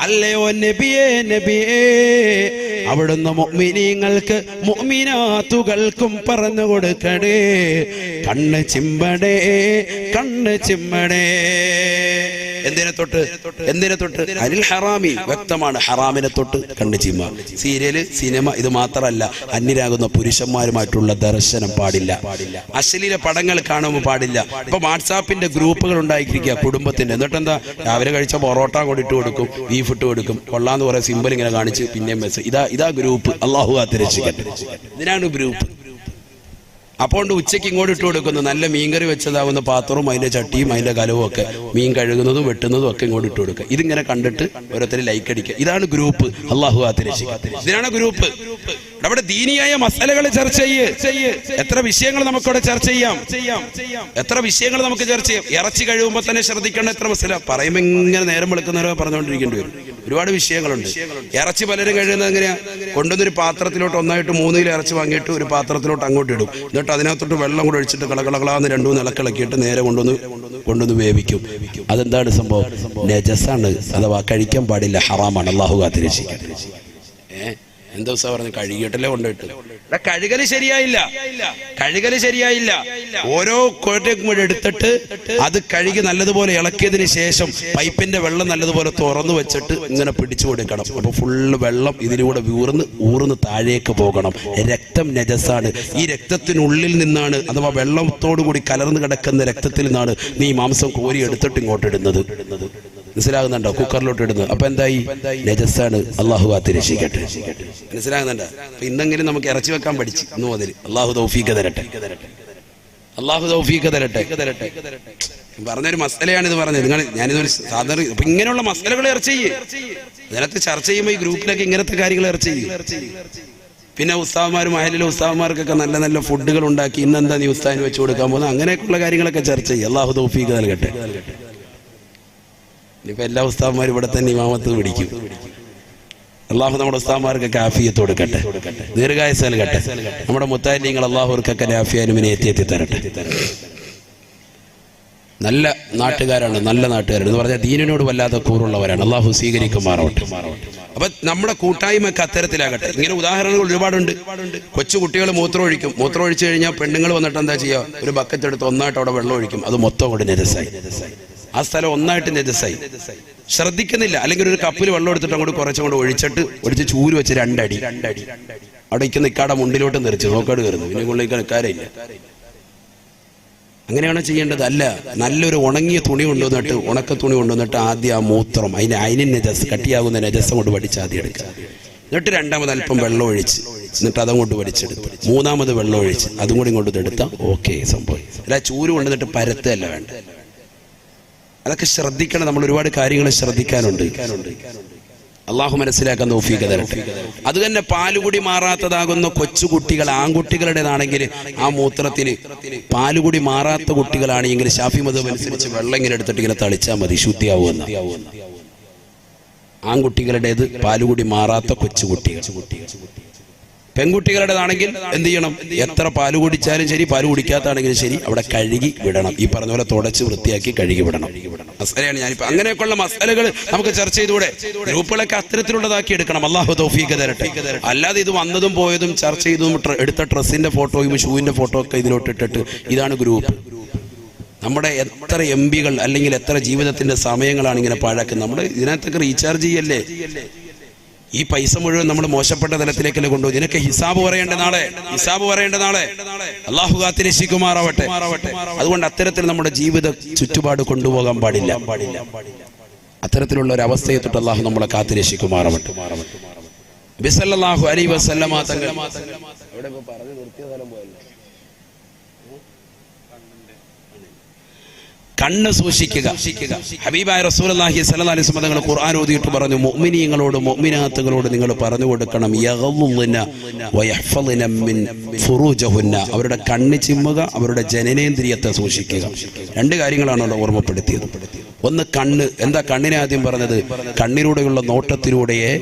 അല്ലയോ നബിയേ, നബിയേ, അവിടുന്ന് മുഅ്മിനീങ്ങൾക്ക് മുഅ്മിനാത്തുകൾക്കും പറഞ്ഞു കൊടുക്കണേ, കണ്ണ് ചിമ്മണേ, കണ്ണ് ചിമ്മണേ. എന്തിനെ തൊട്ട്? എന്തിനെ തൊട്ട്? അനിൽ ഹറാമി. വ്യക്തമാണ്, ഹറാമിനെ തൊട്ട് കണ്ണ് ചിമ്മ. സീരിയല്, സിനിമ, ഇത് മാത്രമല്ല, അന്യരാകുന്ന പുരുഷന്മാരുമായിട്ടുള്ള ദർശനം പാടില്ല. അശ്ലീല പടങ്ങൾ കാണുമ്പോൾ പാടില്ല. ഇപ്പൊ വാട്സാപ്പിന്റെ ഗ്രൂപ്പുകൾ ഉണ്ടായിരിക്കുക കുടുംബത്തിന്റെ. എന്നിട്ടെന്താ, രാവിലെ കഴിച്ച പൊറോട്ട കൂടി ഇട്ട് കൊടുക്കും, ബീഫ് ഇട്ട് കൊടുക്കും, കൊള്ളാന്ന് പറയാൻ സിമ്പിൾ ഇങ്ങനെ കാണിച്ച് പിന്നെ മെസ്സേജ്. ഇതാ ഗ്രൂപ്പ്. അല്ലാഹു കാത്തിരക്ഷിക്കട്ടെ. ഇതിനാണ് ഗ്രൂപ്പ്. അപ്പോൾ ഉച്ചയ്ക്ക് ഇങ്ങോട്ട് ഇട്ട് കൊടുക്കുന്നു, നല്ല മീൻകറി വെച്ചതാവുന്ന പാത്രവും അതിന്റെ ചട്ടിയും അതിന്റെ കലവും ഒക്കെ, മീൻ കഴുകുന്നതും വെട്ടുന്നതും ഒക്കെ ഇങ്ങോട്ട് ഇട്ട് കൊടുക്കുക. ഇതിങ്ങനെ കണ്ടിട്ട് ഓരോരുത്തർ ലൈക്ക് അടിക്കുക. ഇതാണ് ഗ്രൂപ്പ്. അല്ലാഹു കാത്തിരക്ഷിക്കട്ടെ. ഇതിനാണ് ഗ്രൂപ്പ്. അവിടെ ദീനിയായ മസലകൾ ചർച്ച ചെയ്യ്. എത്ര വിഷയങ്ങൾ നമുക്കവിടെ ചർച്ച ചെയ്യാം, എത്ര വിഷയങ്ങൾ നമുക്ക് ചർച്ച ചെയ്യാം. ഇറച്ചി കഴിയുമ്പോൾ തന്നെ ശ്രദ്ധിക്കേണ്ട എത്ര മസല. പറയുമ്പോൾ ഇങ്ങനെ നേരം വെളുക്കുന്നവരോ പറഞ്ഞുകൊണ്ടിരിക്കേണ്ടി വരും. ഒരുപാട് വിഷയങ്ങളുണ്ട്. ഇറച്ചി പലരും കഴിയുന്നത് എങ്ങനെയാ? കൊണ്ടുവന്നൊരു പാത്രത്തിലോട്ട് ഒന്നായിട്ട് 3 കിലോ ഇറച്ചി വാങ്ങിയിട്ട് ഒരു പാത്രത്തിലോട്ട് അങ്ങോട്ട് ഇടും. എന്നിട്ട് അതിനകത്തോട്ട് വെള്ളം കൂടെ ഒഴിച്ചിട്ട് കളകളകളാന്ന് 2-3 ഇളക്കിളക്കിയിട്ട് നേരെ കൊണ്ടുവന്ന് വേവിക്കും. അതെന്താണ് സംഭവം? നജസാണ്, അഥവാ കഴിക്കാൻ പാടില്ല, ഹറാമാണ്. അല്ലാഹു കാത്തിരക്ഷിക്കട്ടെ. എന്താ പറഞ്ഞ് കഴുകിയിട്ടല്ലേ കൊണ്ടുപോയിട്ട് കഴുകല് ശരിയായില്ല. ഓരോ കോട്ടയും കൂടെ എടുത്തിട്ട് അത് കഴുകി നല്ലതുപോലെ ഇളക്കിയതിന് ശേഷം പൈപ്പിന്റെ വെള്ളം നല്ലതുപോലെ തുറന്നു വെച്ചിട്ട് ഇങ്ങനെ പിടിച്ചു കൊടുക്കണം. അപ്പൊ ഫുള്ള് വെള്ളം ഇതിലൂടെ ഊർന്ന് താഴേക്ക് പോകണം. രക്തം നജസാണ്. ഈ രക്തത്തിനുള്ളിൽ നിന്നാണ്, അഥവാ വെള്ളത്തോടു കൂടി കലർന്നു കിടക്കുന്ന രക്തത്തിൽ നിന്നാണ് നീ മാംസം കോരി എടുത്തിട്ട് ഇങ്ങോട്ട് ഇടുന്നത്. മനസ്സിലാകുന്നുണ്ടോ? കുക്കറിലോട്ട് ഇടുന്നത്. അപ്പൊ എന്തായി? നജസാണ്. അള്ളാഹു കാത്ത് രക്ഷിക്കട്ടെ. മനസ്സിലാകുന്നുണ്ടോ? അപ്പൊ ഇന്നെങ്കിലും നമുക്ക് ഇറച്ചി വെക്കാൻ പഠിച്ചു. ഇന്ന് മുതൽ അള്ളാഹു തൗഫീഖ് തരട്ടെ. പറഞ്ഞൊരു മസലയാണിത് പറഞ്ഞത്. ഞാനിതൊരു സാധാരണ ഇപ്പൊ ഇങ്ങനെയുള്ള മസലകൾ ഇറച്ചി അതിനകത്ത് ചർച്ച ചെയ്യുമ്പോൾ ഈ ഗ്രൂപ്പിലൊക്കെ ഇങ്ങനത്തെ കാര്യങ്ങൾ ഇറച്ചി ചെയ്യും. പിന്നെ ഉസ്താദ്മാരും അഹലിലെ ഉസ്താദ്മാർക്കൊക്കെ നല്ല നല്ല ഫുഡുകൾ ഉണ്ടാക്കി ഇന്നെന്താ നീ ഉസ്താദിന് വെച്ച് കൊടുക്കാൻ പോകുന്നത്, അങ്ങനെയൊക്കെയുള്ള കാര്യങ്ങളൊക്കെ ചർച്ച ചെയ്യും. അള്ളാഹു തൗഫീഖ് നൽകട്ടെ. ഇനിയിപ്പോൾ എല്ലാ ഉസ്താദ്മാരും ഇവിടെ തന്നെ ഇമാമത്ത് പിടിക്കും. അള്ളാഹു നമ്മുടെ ഉസ്താദ്മാർക്കൊക്കെ ആഫിയത്ത് കൊടുക്കട്ടെ, ദീർഘായുസ്സ് നൽകട്ടെ. നമ്മുടെ മുത്താലിങ്ങൾ അള്ളാഹുവർക്കൊക്കെ ആഫിയാനുമിനെ എത്തി തരട്ടെ. നല്ല നാട്ടുകാരാണ് എന്ന് പറഞ്ഞാൽ ദീനിനോട് വല്ലാതെ കൂറുള്ളവരാണ്. അള്ളാഹു സ്വീകരിക്കുമാറാവട്ടെ. അപ്പൊ നമ്മുടെ കൂട്ടായ്മയൊക്കെ അത്തരത്തിലാകട്ടെ. ഇങ്ങനെ ഉദാഹരണങ്ങൾ ഒരുപാടുണ്ട്. കൊച്ചു കുട്ടികൾ മൂത്രം ഒഴിച്ചു കഴിഞ്ഞാൽ പെണ്ണുങ്ങൾ വന്നിട്ട് എന്താ ചെയ്യുക? ഒരു ബക്കറ്റ് എടുത്ത് ഒന്നായിട്ട് അവിടെ വെള്ളം ഒഴിക്കും. അത് മൊത്തം കൊണ്ട് നജസായി. ആ സ്ഥലം ഒന്നായിട്ട് നജസായി. ശ്രദ്ധിക്കുന്നില്ല. അല്ലെങ്കിൽ ഒരു കപ്പിൽ വെള്ളം എടുത്തിട്ട് അങ്ങോട്ട് കുറച്ചുകൊണ്ട് ഒഴിച്ച് ചൂര് വെച്ച് രണ്ടടി അവിടെ ഇരിക്കുന്ന ഇക്കാടെ മുണ്ടിലോട്ട് നിറച്ച് നോക്കാട് കയറുന്നു. പിന്നെ കൊള്ളിക്കാൻ നിൽക്കാറില്ല. അങ്ങനെയാണോ ചെയ്യേണ്ടത്? അല്ല. നല്ലൊരു ഉണങ്ങിയ തുണി കൊണ്ടുവന്നിട്ട്, ഉണക്ക തുണി കൊണ്ടുവന്നിട്ട് ആദ്യം ആ മൂത്രം അതിന് നജസ്, കട്ടിയാകുന്ന നജസം കൊണ്ട് വടിച്ച് ആദ്യം എടുക്കുക. എന്നിട്ട് രണ്ടാമത് അല്പം വെള്ളം ഒഴിച്ച് എന്നിട്ട് അതങ്ങോട്ട് വലിച്ചെടുത്ത് മൂന്നാമത് വെള്ളം ഒഴിച്ച് അതും കൂടി ഇങ്ങോട്ട് എടുത്താൽ ഓക്കെ സംഭവം. അല്ല ചൂര് കൊണ്ടുവന്നിട്ട് പരത്തല്ല വേണ്ട. അതൊക്കെ ശ്രദ്ധിക്കണം. നമ്മൾ ഒരുപാട് കാര്യങ്ങൾ ശ്രദ്ധിക്കാനുണ്ട്. അള്ളാഹു മനസ്സിലാക്കാൻ തൗഫീഖ് തരട്ടെ. അത് തന്നെ പാലുകുടി മാറാത്തതാകുന്ന കൊച്ചുകുട്ടികൾ, ആൺകുട്ടികളുടേതാണെങ്കിൽ ആ മൂത്രത്തിൽ പാലുകുടി മാറാത്ത കുട്ടികളാണെങ്കിൽ ശാഫി മദ്ഹബ് അനുസരിച്ച് വെള്ളം ഇങ്ങനെ എടുത്തിട്ട് ഇങ്ങനെ തളിച്ചാൽ മതി, ശുദ്ധിയാവുമെന്ന്. ആൺകുട്ടികളുടേത് പാലുകുടി മാറാത്ത കൊച്ചുകുട്ടികൾ. പെൺകുട്ടികളുടേതാണെങ്കിൽ എന്ത് ചെയ്യണം? എത്ര പാല് കുടിച്ചാലും ശരി, പാല് കുടിക്കാത്താണെങ്കിലും ശരി, അവിടെ കഴുകി വിടണം. ഈ പറഞ്ഞ പോലെ തുടച്ച് വൃത്തിയാക്കി കഴുകി വിടണം. മസലയാണ് ഞാനിപ്പോ. അങ്ങനെയൊക്കെയുള്ള മസലകൾ നമുക്ക് ചർച്ച ചെയ്തുകൂടെ? ഗ്രൂപ്പുകളൊക്കെ അത്തരത്തിലുള്ളതാക്കി എടുക്കണം. അള്ളാഹു തൗഫീഖ് തരട്ടെ. അല്ലാതെ ഇത് വന്നതും പോയതും ചർച്ച ചെയ്തതും എടുത്ത ഡ്രസ്സിന്റെ ഫോട്ടോയും ഷൂവിന്റെ ഫോട്ടോ ഒക്കെ ഇതിലോട്ട് ഇട്ടിട്ട് ഇതാണ് ഗ്രൂപ്പ്. നമ്മുടെ എത്ര എംപികൾ അല്ലെങ്കിൽ എത്ര ജീവിതത്തിന്റെ സമയങ്ങളാണ് ഇങ്ങനെ പാഴാക്കുന്നത്. നമ്മൾ ഇതിനകത്തൊക്കെ റീചാർജ് ചെയ്യല്ലേ? ഈ പൈസ മുഴുവൻ നമ്മൾ മോശപ്പെട്ട തലത്തിലേക്കല്ലേ കൊണ്ടുപോയി. ഇതിനൊക്കെ ഹിസാബ് പറയേണ്ട നാളെ. അള്ളാഹു കാത്തിരക്ഷിക്കുമാറാവട്ടെ. അതുകൊണ്ട് അത്തരത്തിൽ നമ്മുടെ ജീവിത ചുറ്റുപാട് കൊണ്ടുപോകാൻ പാടില്ല. അത്തരത്തിലുള്ള ഒരു അവസ്ഥയെ തൊട്ട് അള്ളാഹു നമ്മളെ കാത്തിരക്ഷിക്കുമാറാവട്ടെ. നബി സല്ലല്ലാഹു അലൈഹി വസല്ലമ തങ്ങൾ കണ്ണ് സൂക്ഷിക്കുക. ഹബീബായ റസൂലുള്ളാഹി സ്വല്ലല്ലാഹു അലൈഹി വസല്ലം തങ്ങൾ ഖുർആൻ ഓതിയിട്ട് പറഞ്ഞു, മുഅ്മിനീങ്ങളോട് മുഅ്മിനാത്തുകളോട് നിങ്ങൾ പറഞ്ഞു കൊടുക്കണം, യഗ്ളുന വയഹ്ഫളിന മിൻ ഫുറൂജഹുന്ന, അവരുടെ കണ്ണ് ചിമ്മുക, അവരുടെ ജനനേന്ദ്രിയത്തെ സൂക്ഷിക്കുക. രണ്ട് കാര്യങ്ങളാണ് അവിടെ ഓർമ്മപ്പെടുത്തിയത്. ഒന്ന് കണ്ണ്. എന്താ കണ്ണിനെ ആദ്യം പറഞ്ഞത്? കണ്ണിലൂടെയുള്ള നോട്ടത്തിലൂടെയേ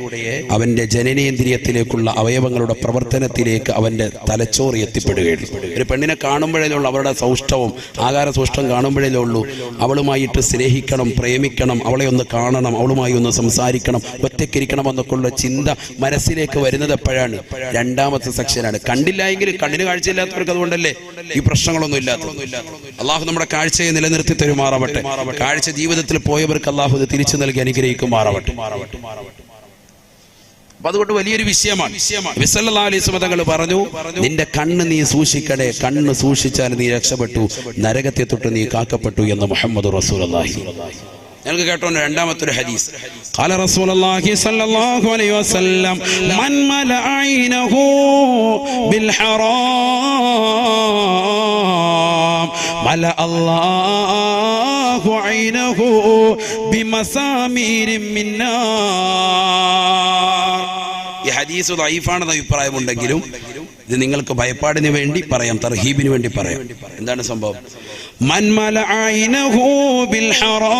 അവന്റെ ജനനേന്ദ്രിയത്തിലേക്കുള്ള അവയവങ്ങളുടെ പ്രവർത്തനത്തിലേക്ക് അവന്റെ തലച്ചോറ് എത്തിപ്പെടുകയുള്ളൂ. ഒരു പെണ്ണിനെ കാണുമ്പോഴേ ഉള്ളൂ അവരുടെ സൗഷ്ഠവും ആകാര സൗഷ്ഠം കാണുമ്പോഴേ ഉള്ളൂ അവളുമായിട്ട് സ്നേഹിക്കണം, പ്രേമിക്കണം, അവളെ ഒന്ന് കാണണം, അവളുമായി ഒന്ന് സംസാരിക്കണം, ഒറ്റയ്ക്കിരിക്കണം എന്നൊക്കെ ഉള്ള ചിന്ത മനസ്സിലേക്ക് വരുന്നത് എപ്പോഴാണ്? രണ്ടാമത്തെ സെക്ഷനാണ്. കണ്ടില്ല എങ്കിൽ കണ്ണിന് കാഴ്ചയില്ലാത്തവർക്ക് അതുകൊണ്ടല്ലേ ഈ പ്രശ്നങ്ങളൊന്നും ഇല്ലാത്തത്. അള്ളാഹു നമ്മുടെ കാഴ്ചയെ നിലനിർത്തി തരുമാറാവട്ടെ. കാഴ്ച ജീവിതത്തിൽ പോയവർക്ക് അള്ളാഹു ഇത് തിരിച്ചു നൽകി അനുഗ്രഹിക്കുമാറാവട്ടെ. അപ്പൊ അതുകൊണ്ട് വലിയൊരു വിഷയമാണ്. നബി സല്ലല്ലാഹു അലൈഹി വസല്ലം തങ്ങൾ പറഞ്ഞു, നിന്റെ കണ്ണ് നീ സൂക്ഷിക്കണേ, കണ്ണ് സൂക്ഷിച്ചാൽ നീ രക്ഷപ്പെട്ടു, നരകത്തെ തൊട്ട് നീ കാക്കപ്പെട്ടു എന്ന് മുഹമ്മദ് റസൂലുള്ളാഹി. ഞങ്ങൾക്ക് കേട്ടോ രണ്ടാമത്തെ ഒരു ഹദീസ്. ഖാല റസൂലുള്ളാഹി സ്വല്ലല്ലാഹു അലൈഹി വസല്ലം, മൻ മലഅ ഐനഹു ബിൽ ഹറാം മലഅ അല്ലാഹു ഐനഹു ബിമസാമീരിൻ മിന്നാർ. ഈ ഹദീസ് ദഈഫാണെന്ന അഭിപ്രായമുണ്ടെങ്കിലും ഇത് നിങ്ങൾക്ക് ഭയപ്പാടിന് വേണ്ടി പറയാം, തർഹീബിന് വേണ്ടി പറയാം. എന്താണ് സംഭവം? മൻ മലഅ ഐനഹു ബിൽ ഹറാം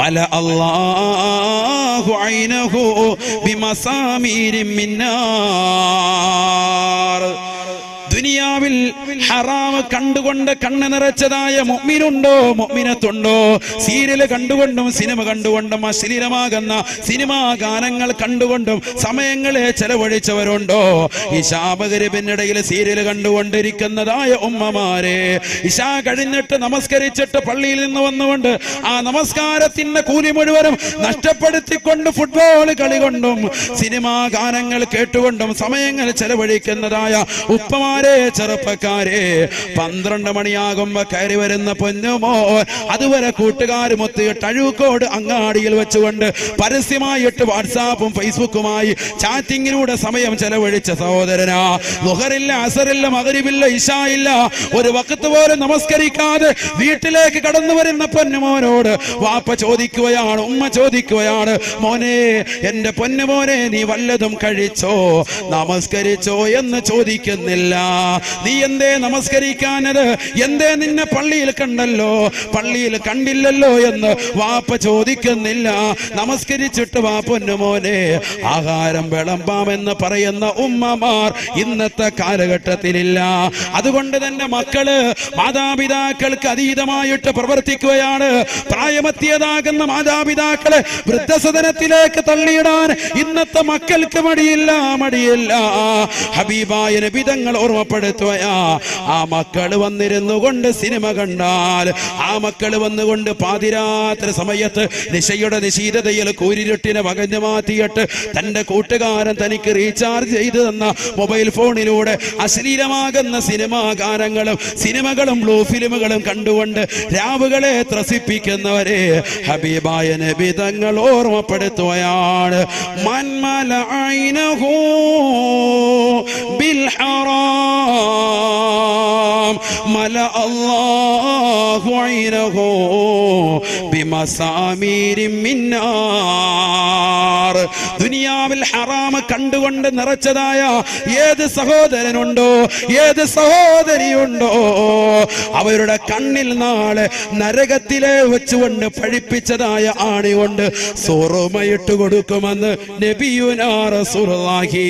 മലഅ അല്ലാഹു ഐനഹു ബിമസാമീരിൻ മിന്നാർ. ദുനിയാവിൽ ഹറാം കണ്ടുകൊണ്ട് കണ്ണ് നിറച്ചതായ മുഅ്മിനുണ്ടോ മുഅ്മിനത്തുണ്ടോ? സീരിയല് കണ്ടുകൊണ്ടും സിനിമ കണ്ടുകൊണ്ടും അശ്ലീലമാകുന്ന സിനിമാ ഗാനങ്ങൾ കണ്ടുകൊണ്ടും സമയങ്ങളെ ചെലവഴിച്ചവരുണ്ടോ? ഇശാ മഗ്‌രിബിനിടയിൽ സീരിയൽ കണ്ടുകൊണ്ടിരിക്കുന്നതായ ഉമ്മമാരെ, ഇശാ കഴിഞ്ഞിട്ട് നമസ്കരിച്ചിട്ട് പള്ളിയിൽ നിന്ന് വന്നുകൊണ്ട് ആ നമസ്കാരത്തിന്റെ കൂലി മുഴുവനും നഷ്ടപ്പെടുത്തിക്കൊണ്ട് ഫുട്ബോൾ കളി കൊണ്ടും സിനിമാ ഗാനങ്ങൾ കേട്ടുകൊണ്ടും സമയങ്ങൾ ചെലവഴിക്കുന്നതായ ഉപ്പമാരെ, ചെറുപ്പക്കാരെ, 12 മണിയാകുമ്പോ കയറി വരുന്ന പൊന്നുമോ അതുവരെ കൂട്ടുകാരുമൊത്തിയിട്ട് അഴൂക്കോട് അങ്ങാടിയിൽ വെച്ചുകൊണ്ട് പരസ്യമായിട്ട് വാട്സാപ്പും ഫേസ്ബുക്കുമായി ചാറ്റിങ്ങിലൂടെ സമയം ചെലവഴിച്ച സഹോദരനാ, ളുഹറില്ല, അസറില്ല, മഗ്‌രിബില്ല, ഇശാ ഇല്ല, ഒരു വഖത്ത് പോലും നമസ്കരിക്കാതെ വീട്ടിലേക്ക് കടന്നു വരുന്ന പൊന്നുമോനോട് വാപ്പ ചോദിക്കുകയാണ്, ഉമ്മ ചോദിക്കുകയാണ്, മോനെ, എന്റെ പൊന്നുമോനെ, നീ വല്ലതും കഴിച്ചോ, നമസ്കരിച്ചോ എന്ന് ചോദിക്കുന്നില്ല. നീ എന്തേ നമസ്കരിക്കാനത്? എന്തേ നിന്നെ പള്ളിയിൽ കണ്ടല്ലോ, പള്ളിയിൽ കണ്ടില്ലല്ലോ എന്ന് വാപ്പ ചോദിക്കുന്നില്ല. നമസ്കരിച്ചിട്ട് വാ പൊന്നുമോനെ ആഹാരം വിളമ്പാമെന്ന് പറയുന്ന ഉമ്മമാർ ഇന്നത്തെ കാലഘട്ടത്തിലില്ല. അതുകൊണ്ട് തന്നെ മക്കള് മാതാപിതാക്കൾക്ക് അതീതമായിട്ട് പ്രവർത്തിക്കുകയാണ്. പ്രായമെത്തിയതാകുന്ന മാതാപിതാക്കളെ വൃദ്ധസദനത്തിലേക്ക് തള്ളിയിടാൻ ഇന്നത്തെ മക്കൾക്ക് മടിയില്ല. ഹബീബായ നബി തങ്ങൾ ഓർമ്മപ്പെടുത്തുകയാ, ആ മക്കള് വന്നിരുന്നു കൊണ്ട് സിനിമ കണ്ടാൽ, ആ മക്കള് വന്നുകൊണ്ട് പാതിരാത്രി സമയത്ത് നിശയുടെ നിശീതതയിൽ കൂരിരുട്ടിനെ വകഞ്ഞു മാറ്റിയിട്ട് തന്റെ കൂട്ടുകാരൻ തനിക്ക് റീചാർജ് ചെയ്തു തന്ന മൊബൈൽ ഫോണിലൂടെ അശ്ലീലമാകുന്ന സിനിമാ ഗാനങ്ങളും സിനിമകളും ബ്ലൂ ഫിലിമുകളും കണ്ടുകൊണ്ട് രാവുകളെ ത്രസിപ്പിക്കുന്നവരെ ഹബീബായ നബി തങ്ങൾ ഓർമ്മപ്പെടുത്തുകയാണ്, മൻമല ഐനഹു ബിൽ ഹറാം മല അല്ലാഹു ഐനഹു ബിമസാമീരി മിന്നാർ. ദുനിയാവിൽ ഹറാം കണ്ടുകൊണ്ട് നിറച്ചതായ ഏത് സഹോദരനുണ്ടോ, ഏത് സഹോദരിയുണ്ടോ, അവരുടെ കണ്ണിൽ നാളെ നരകത്തിലെ വെച്ചുകൊണ്ട് പഴിപ്പിച്ചതായ ആണികൊണ്ട് സുറുമയിട്ട് കൊടുക്കുമെന്ന് നബിയുനാ റസൂലുള്ളാഹി.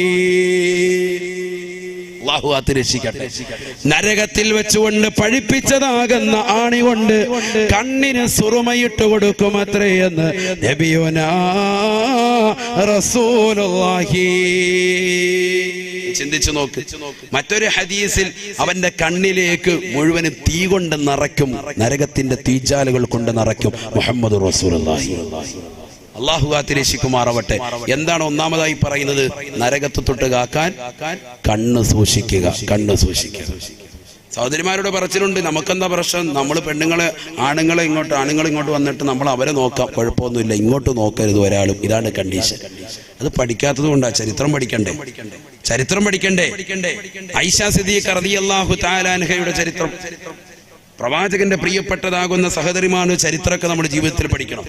അല്ലാഹു ആത്തിരക്ഷിക്കട്ടെ. നരകത്തിൽ വെച്ചുകൊണ്ട് പഴിപ്പിച്ചതാകുന്ന ആണി കൊണ്ട് കണ്ണിന് സുറുമയിട്ട് കൊടുക്കുമത്രേ എന്ന് നബിയുനാ റസൂലുള്ളാഹി. ചിന്തിച്ചു നോക്ക്. മറ്റൊരു ഹദീസിൽ അവന്റെ കണ്ണിലേക്ക് മുഴുവൻ തീ കൊണ്ട് നിറയ്ക്കും, നരകത്തിന്റെ തീജാലുകൾ കൊണ്ട് നിറയ്ക്കും മുഹമ്മദ് റസൂലുള്ളാഹി. അല്ലാഹു കാത്തിരക്ഷിക്കുമാറാവട്ടെ. എന്താണ് ഒന്നാമതായി പറയുന്നത്? നരകത്ത് തൊട്ട് കാക്കാൻ കണ്ണ് സൂക്ഷിക്കുക, കണ്ണ് സൂക്ഷിക്കുക. സഹോദരിമാരുടെ പറച്ചിലുണ്ട്, നമുക്കെന്താ പ്രശ്നം, നമ്മൾ പെണ്ണുങ്ങളെ ആണുങ്ങൾ ഇങ്ങോട്ട് വന്നിട്ട് നമ്മൾ അവരെ നോക്കാം, കുഴപ്പമൊന്നുമില്ല, ഇങ്ങോട്ട് നോക്കരുത് ഒരാളും. ഇതാണ് കണ്ടീഷൻ. അത് പഠിക്കാത്തത് കൊണ്ടാണ്. ചരിത്രം പഠിക്കണ്ടേ. ഐഷ സിദ്ദീഖ റളിയല്ലാഹു തആല അൻഹയുടെ ചരിത്രം, പ്രവാചകന്റെ പ്രിയപ്പെട്ടതാകുന്ന സഹോദരിമാരുടെ ചരിത്രമൊക്കെ നമ്മുടെ ജീവിതത്തിൽ പഠിക്കണം.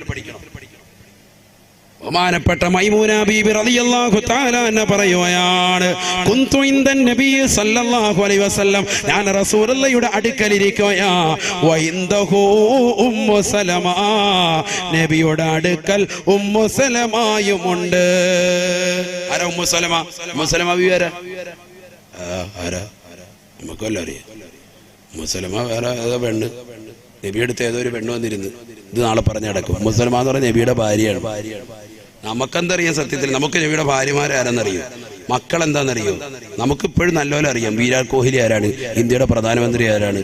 ബഹുമാനപ്പെട്ട മൈമൂന ബീബി റളിയല്ലാഹു തആല അൻഹ പറയുകയാണ്, കുന്തു ഇൻദൻ നബി സല്ലല്ലാഹു അലൈഹി വസല്ലം, ഞാൻ റസൂലുള്ളാഹിയുടെ അടുക്കലിരിക്കുകയാ, വഇൻദഹു ഉമ്മു സലമ, നബിയുടെ അടുക്കൽ ഉമ്മു സലമയുമുണ്ട്. ആരാ ഉമ്മു സലമ? ഉമ്മു സലമ ബീവി ആരാ? നമുക്കെല്ലാം അറിയാം. ഉമ്മു സലമ വേറെ ഏതോ പെണ്ണ്, നബിയുടെ അടുത്ത് ഏതോ ഒരു പെണ്ണ് വന്നിരുന്നു. ഇത് നാളെ പറഞ്ഞു കിടക്കും. ഉമ്മു സലമ എന്ന് പറഞ്ഞാൽ നബിയുടെ ഭാര്യയാണ്. നമുക്കെന്തറിയാം? സത്യത്തിൽ നമുക്ക് നബിയുടെ ഭാര്യമാരാരെന്നറിയോ, മക്കളെന്താണെന്നറിയോ? നമുക്കിപ്പോഴും നല്ലപോലെ അറിയാം. വിരാട് കോഹ്ലി ആരാണ്, ഇന്ത്യയുടെ പ്രധാനമന്ത്രി ആരാണ്,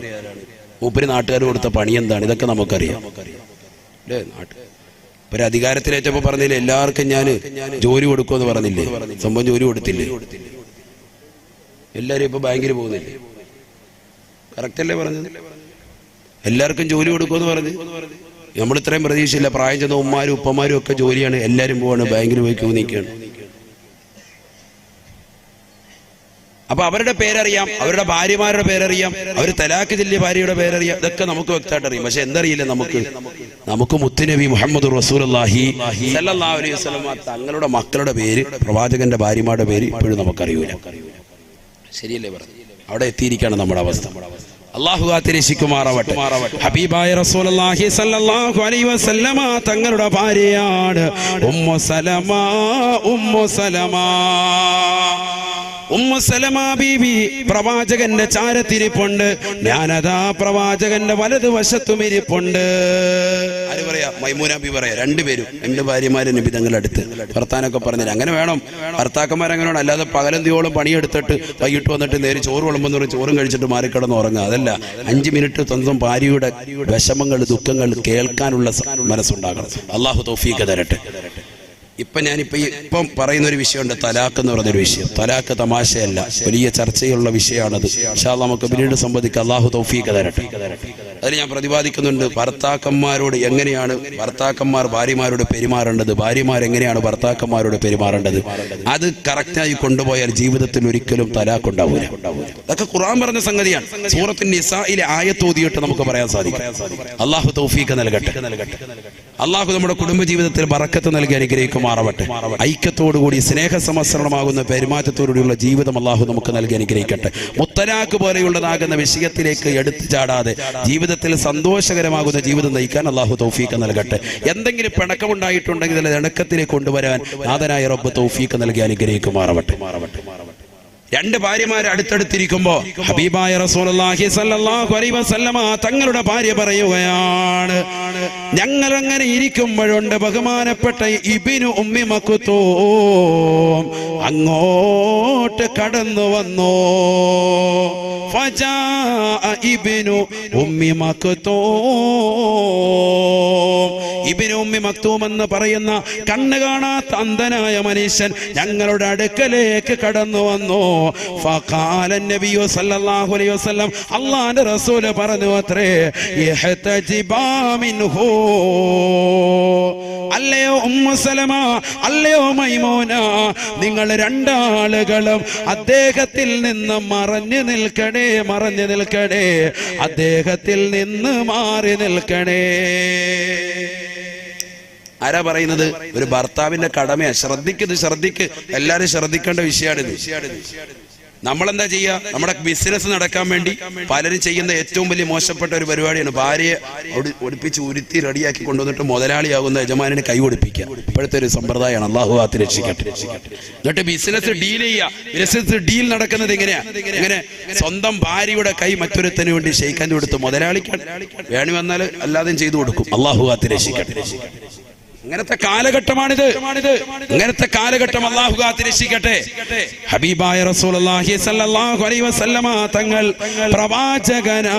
മൂപ്പര് നാട്ടുകാർ കൊടുത്ത പണി എന്താണ്, ഇതൊക്കെ നമുക്കറിയാം അല്ലേ? ഒരു അധികാരത്തിലേറ്റപ്പോ പറഞ്ഞില്ലേ, എല്ലാവർക്കും ഞാൻ ജോലി കൊടുക്കുമെന്ന് പറഞ്ഞില്ലേ? സംഭവം ജോലി കൊടുത്തില്ലേ? എല്ലാരും ഇപ്പൊ ബാങ്കിൽ പോകുന്നില്ലേ? കറക്റ്റ് അല്ലേ പറഞ്ഞത്? എല്ലാവർക്കും ജോലി കൊടുക്കുമെന്ന് പറഞ്ഞു. നമ്മൾ ഇത്രയും പ്രതീക്ഷയില്ല. പ്രായം ചെന്ന ഉമ്മാരും ഉപ്പമാരും ഒക്കെ ജോലിയാണ്, എല്ലാവരും പോവാണ്, ബാങ്കിൽ പോയി ക്യൂ നിൽക്കുകയാണ്. അപ്പൊ അവരുടെ പേരറിയാം, അവരുടെ ഭാര്യമാരുടെ പേരറിയാം, അവർ തലാഖ് ചൊല്ലിയ ഭാര്യയുടെ പേരറിയാം. ഇതൊക്കെ നമുക്ക് വ്യക്തമായിട്ട് അറിയാം. പക്ഷെ എന്തറിയില്ല നമുക്ക് മുത്തുനബി മുഹമ്മദ് റസൂലുള്ളാഹി സ്വല്ലല്ലാഹു അലൈഹി വസല്ലം തങ്ങളുടെ മക്കളുടെ പേര്, പ്രവാചകന്റെ ഭാര്യമാരുടെ പേര് ഇപ്പോഴും നമുക്കറിയൂല. ശരിയല്ലേ പറഞ്ഞു? അവിടെ എത്തിയിരിക്കുകയാണ് നമ്മുടെ അവസ്ഥ. അല്ലാഹു കാത്തിരക്ഷിക്കുമാറാവട്ടെ. ഹബീബായ റസൂലുള്ളാഹി സ്വല്ലല്ലാഹു അലൈഹി വസല്ലമ തങ്ങളുടെ ഭാര്യയാണ് ഉമ്മു സലമ. ഉമ്മു സലമ ബീവി പ്രവാചകന്റെ ചാരത്തിരിപ്പുണ്ട്, ഞാനതാ പ്രവാചകന്റെ വലതുവശത്തും ഇരിപ്പുണ്ട്. ആര് പറയാ? മൈമൂന ബീവി പറയാ. രണ്ടുപേരും, രണ്ട് ഭാര്യമാര് നബി തങ്ങളുടെ അടുത്ത് ഭർത്താനൊക്കെ പറഞ്ഞില്ല. അങ്ങനെ വേണം, ഭർത്താക്കന്മാരങ്ങനെ വേണം. അല്ലാതെ പകലന്തിയോളം പണിയെടുത്തിട്ട് വൈകിട്ട് വന്നിട്ട് നേരെ ചോറ് വിളമ്പെന്ന് പറഞ്ഞ് ചോറും കഴിച്ചിട്ട് മാറിക്കിടന്ന് ഉറങ്ങുക. അതല്ല, 5 മിനിറ്റ് സ്വന്തം ഭാര്യയുടെ വിഷമങ്ങൾ ദുഃഖങ്ങൾ കേൾക്കാനുള്ള മനസ്സുണ്ടാകണം. അള്ളാഹു തൗഫീഖ് തരട്ടെ. ഇപ്പം പറയുന്ന ഒരു വിഷയമുണ്ട്, തലാഖ് എന്ന് പറഞ്ഞൊരു വിഷയം. തലാഖ് തമാശയല്ല, വലിയ ചർച്ചയുള്ള വിഷയമാണത്. ഇൻഷാ അല്ലാഹ് നമുക്ക് പിന്നീട് സംബന്ധിക്കാം. അള്ളാഹു തൗഫീഖ് തരട്ടെ. അതിൽ ഞാൻ പ്രതിപാദിക്കുന്നുണ്ട്, ഭർത്താക്കന്മാരോട് എങ്ങനെയാണ് ഭർത്താക്കന്മാർ ഭാര്യമാരോട് പെരുമാറേണ്ടത്, ഭാര്യമാർ എങ്ങനെയാണ് ഭർത്താക്കന്മാരോട് പെരുമാറേണ്ടത്. അത് കറക്റ്റായി കൊണ്ടുപോയാൽ ജീവിതത്തിൽ ഒരിക്കലും തലാഖ് ഉണ്ടാവില്ല. അതൊക്കെ ഖുർആൻ പറഞ്ഞ സംഗതിയാണ്. സൂറത്തുൻ നിസായിലെ ആയത്ത് ഓതിയിട്ട് നമുക്ക് പറയാൻ സാധിക്കും. അള്ളാഹു തൗഫീഖ് നൽകട്ടെ. അള്ളാഹു നമ്മുടെ കുടുംബജീവിതത്തിൽ ബറക്കത്ത് നൽകി അനുഗ്രഹിക്കുമാറാവട്ടെ. ഐക്യത്തോടുകൂടി സ്നേഹസമസ്രണമാകുന്ന പെരുമാറ്റത്തോടുകൂടിയുള്ള ജീവിതം അള്ളാഹു നമുക്ക് നൽകി അനുഗ്രഹിക്കട്ടെ. മുത്തലാഖ് പോലെയുള്ളതാകുന്ന വിഷയത്തിലേക്ക് എടുത്തു ചാടാതെ ജീവിതത്തിൽ സന്തോഷകരമാകുന്ന ജീവിതം നയിക്കാൻ അള്ളാഹു തൗഫീഖ് നൽകട്ടെ. എന്തെങ്കിലും പിണക്കമുണ്ടായിട്ടുണ്ടെങ്കിൽ അതിൽ ഇണക്കത്തിലേക്ക് കൊണ്ടുവരാൻ നാഥനായ റബ്ബ് തൗഫീഖ് നൽകി അനുഗ്രഹിക്കുമാറാവട്ടെ. രണ്ട് ഭാര്യമാർ അടുത്തടുത്തിരിക്കുമ്പോ ഹബീബായ റസൂലുള്ളാഹി സ്വല്ലല്ലാഹു അലൈഹി വസല്ലമ തങ്ങളുടെ ഭാര്യ പറയുകയാണ്, ഞങ്ങൾ അങ്ങനെ ഇരിക്കുമ്പോഴുണ്ട് ബഹുമാനപ്പെട്ട ഇബ്നു ഉമ്മി മക്തൂം അങ്ങോട്ട് കടന്നു വന്നു. ഫജാഅ ഇബ്നു ഉമ്മി മക്തൂം, ഇബ്നു ഉമ്മി മക്തൂം എന്ന് പറയുന്ന കണ്ണ് കാണാത്ത അന്ധനായ മനുഷ്യൻ ഞങ്ങളുടെ അടുക്കലേക്ക് കടന്നു വന്നു. ഫഖാല നബിയു സല്ലല്ലാഹു അലൈഹി വസല്ലം, അല്ലാഹുവിന്റെ റസൂൽ പറഞ്ഞു അത്രേ, ഇഹ്തജിബാ മിൻഹു, അല്ലയോ ഉമ്മു സലമ, അല്ലയോ മൈമൂന, നിങ്ങൾ രണ്ടാളുകളും അദ്ദേഹത്തിൽ നിന്ന് മറഞ്ഞു നിൽക്കണേ, മറഞ്ഞു നിൽക്കണേ, അദ്ദേഹത്തിൽ നിന്ന് മാറി നിൽക്കണേ. ആരാ പറയുന്നത്? ഒരു ഭർത്താവിന്റെ കടമയാണ്. ശ്രദ്ധിക്ക്, എല്ലാരും ശ്രദ്ധിക്കേണ്ട വിഷയമാണിത്. നമ്മളെന്താ ചെയ്യുക? നമ്മുടെ ബിസിനസ് നടക്കാൻ വേണ്ടി പലരും ചെയ്യുന്ന ഏറ്റവും വലിയ മോശപ്പെട്ട ഒരു പരിപാടിയാണ്, ഭാര്യയെ ഒടിപ്പിച്ച് ഉരുത്തി റെഡിയാക്കി കൊണ്ടുവന്നിട്ട് മുതലാളിയാകുന്ന യജമാനിന് കൈ കൊടുപ്പിക്കുക. ഇപ്പോഴത്തെ ഒരു സമ്പ്രദായമാണ്. അള്ളാഹു കാത്ത് രക്ഷിക്കട്ടെ. എന്നിട്ട് ബിസിനസ് ഡീൽ ചെയ്യുക. ബിസിനസ് ഡീൽ നടക്കുന്നത് എങ്ങനെയാ? ഇങ്ങനെ സ്വന്തം ഭാര്യയുടെ കൈ മറ്റൊരുത്തന് വേണ്ടി ഷെയ്ക്കാൻ കൊടുത്ത് മുതലാളിക്കാൻ വേണി വന്നാൽ അല്ലാതെയും ചെയ്തു കൊടുക്കും. അള്ളാഹു കാത്ത് രക്ഷിക്കട്ടെ. ഇങ്ങനത്തെ കാലഘട്ടമാണിത്. ഇങ്ങനത്തെ കാലഘട്ടം അല്ലാഹു കാത്ത് രക്ഷിക്കട്ടെ. ഹബീബായ റസൂലുള്ളാഹി സ്വല്ലല്ലാഹു അലൈഹി വസല്ലമ തങ്ങൾ പ്രവാചകനാണ്.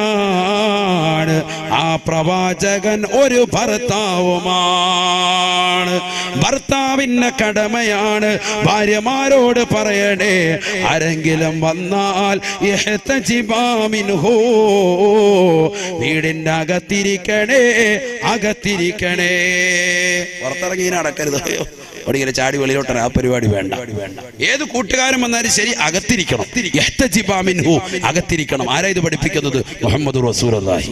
ആ പ്രവാചകൻ ഒരു ഭർത്താവുമാണ്. ഭർത്താവിന്റെ കടമയാണ് ഭാര്യമാരോട് പറയണേ, ആരെങ്കിലും വന്നാൽ ഇഹ്തജിബാ മിൻഹു, വീടിന്റെ അകത്തിരിക്കണേ, അകത്തിരിക്കണേ. പുറത്തിറങ്ങി നടക്കരുത്, അവിടെ ചാടി വെളിയിലോട്ട ആ പരിപാടി വേണ്ട. ഏത് കൂട്ടുകാരൻ വന്നാലും ശരി അകത്തിരിക്കണം. ഇഹ്തജിബാ മിൻഹു, അകത്തിരിക്കണം. ആരാ ഇത് പഠിപ്പിക്കുന്നത്? മുഹമ്മദ് റസൂലുള്ളാഹി.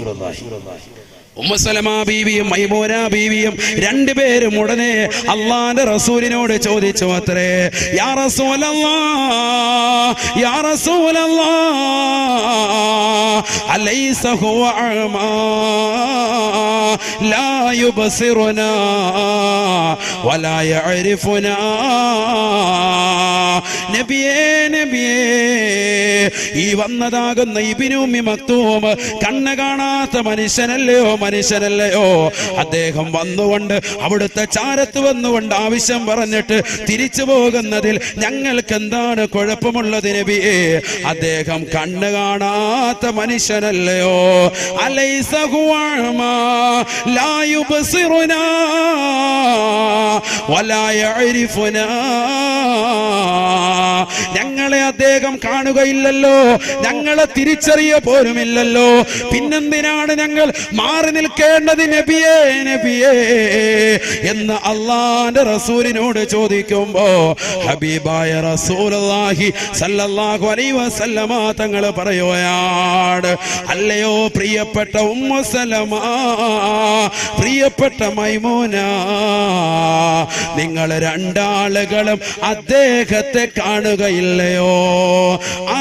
ഉമ്മു സലമ ബീവിയും മൈമൂന ബീവിയും രണ്ടുപേരും ഉടനെ അള്ളാന്റെ റസൂലിനോട് ചോദിച്ചു അത്രേ, യാ റസൂലല്ലാഹ്, യാ റസൂലല്ലാഹ്, അലൈസ ഹുവ അഅമാ ലാ യുബ്സിറുനാ വലാ യഅരിഫുനാ. നബിയേ, നബിയേ, ഈ വന്നതാകുന്ന ഇബ്നു ഉമ്മി മക്തൂം കണ്ണ് കാണാത്ത മനുഷ്യനല്ലയോ, മനുഷ്യനല്ലയോ? അദ്ദേഹം വന്നുകൊണ്ട് അവിടുത്തെ ചാരത്ത് വന്നുകൊണ്ട് ആവശ്യം പറഞ്ഞിട്ട് തിരിച്ചു പോകുന്നതിൽ ഞങ്ങൾക്ക് എന്താണ് കുഴപ്പമുള്ളത് നബിയേ? അദ്ദേഹം കണ്ണ് കാണാത്ത മനുഷ്യനല്ലയോ? അലൈസ ഹുവ അഅമാ ലാ യുബ്സിറുനാ വലാ യഅരിഫുനാ. ഞങ്ങളെ അദ്ദേഹം കാണുകയില്ലല്ലോ, ഞങ്ങളെ തിരിച്ചറിയ പോലുമില്ലല്ലോ, പിന്നെന്തിനാണ് ഞങ്ങൾ മാറി നിൽക്കേണ്ടത് നബിയേ, നബിയേ എന്ന് അള്ളാന്റെ റസൂലിനോട് ചോദിക്കുമ്പോ ഹബീബായ റസൂലുള്ളാഹി സല്ലല്ലാഹു അലൈഹി വസല്ലമ തങ്ങൾ പറയുകയാണ്, അല്ലയോ പ്രിയപ്പെട്ട ഉമ്മു സലമ, പ്രിയപ്പെട്ട മൈമൂന, നിങ്ങൾ രണ്ടാളുകളും അദ്ദേഹത്തെ കാണുകയില്ലയോ?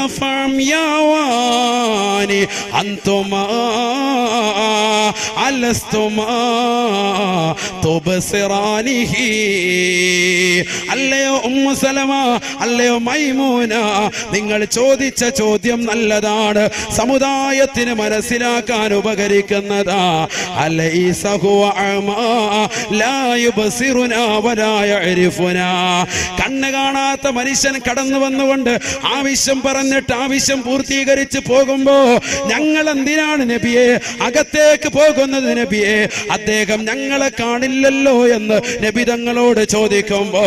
അഫം യാവാനി അന്തുമാ അലസ്തുമാ തുബ്സിറാനിഹി. അല്ലയോ ഉമ്മു സലമ, അല്ലയോ മൈമൂന, നിങ്ങൾ ചോദിച്ച ചോദ്യം നല്ലതാണ്, സമുദായത്തിന് മനസ്സിലാക്കാൻ ഉപകരിക്കുന്നതാ. അലൈസ ഹുവ അമാ ലാ യുബ്സിറുനാ വലാ യഅരിഫുനാ. കണ്ണ് കാണാത്ത മനുഷ്യൻ കടന്നു വന്നുകൊണ്ട് ആവശ്യം പറഞ്ഞിട്ട് ആവശ്യം പൂർത്തീകരിച്ച് പോകുമ്പോ ഞങ്ങൾ എന്തിനാണ് നബിയെ അകത്തേക്ക് പോകുന്നത് നബിയെ? അദ്ദേഹം ഞങ്ങളെ കാണില്ലല്ലോ എന്ന് നബി തങ്ങളോട് ചോദിക്കുമ്പോ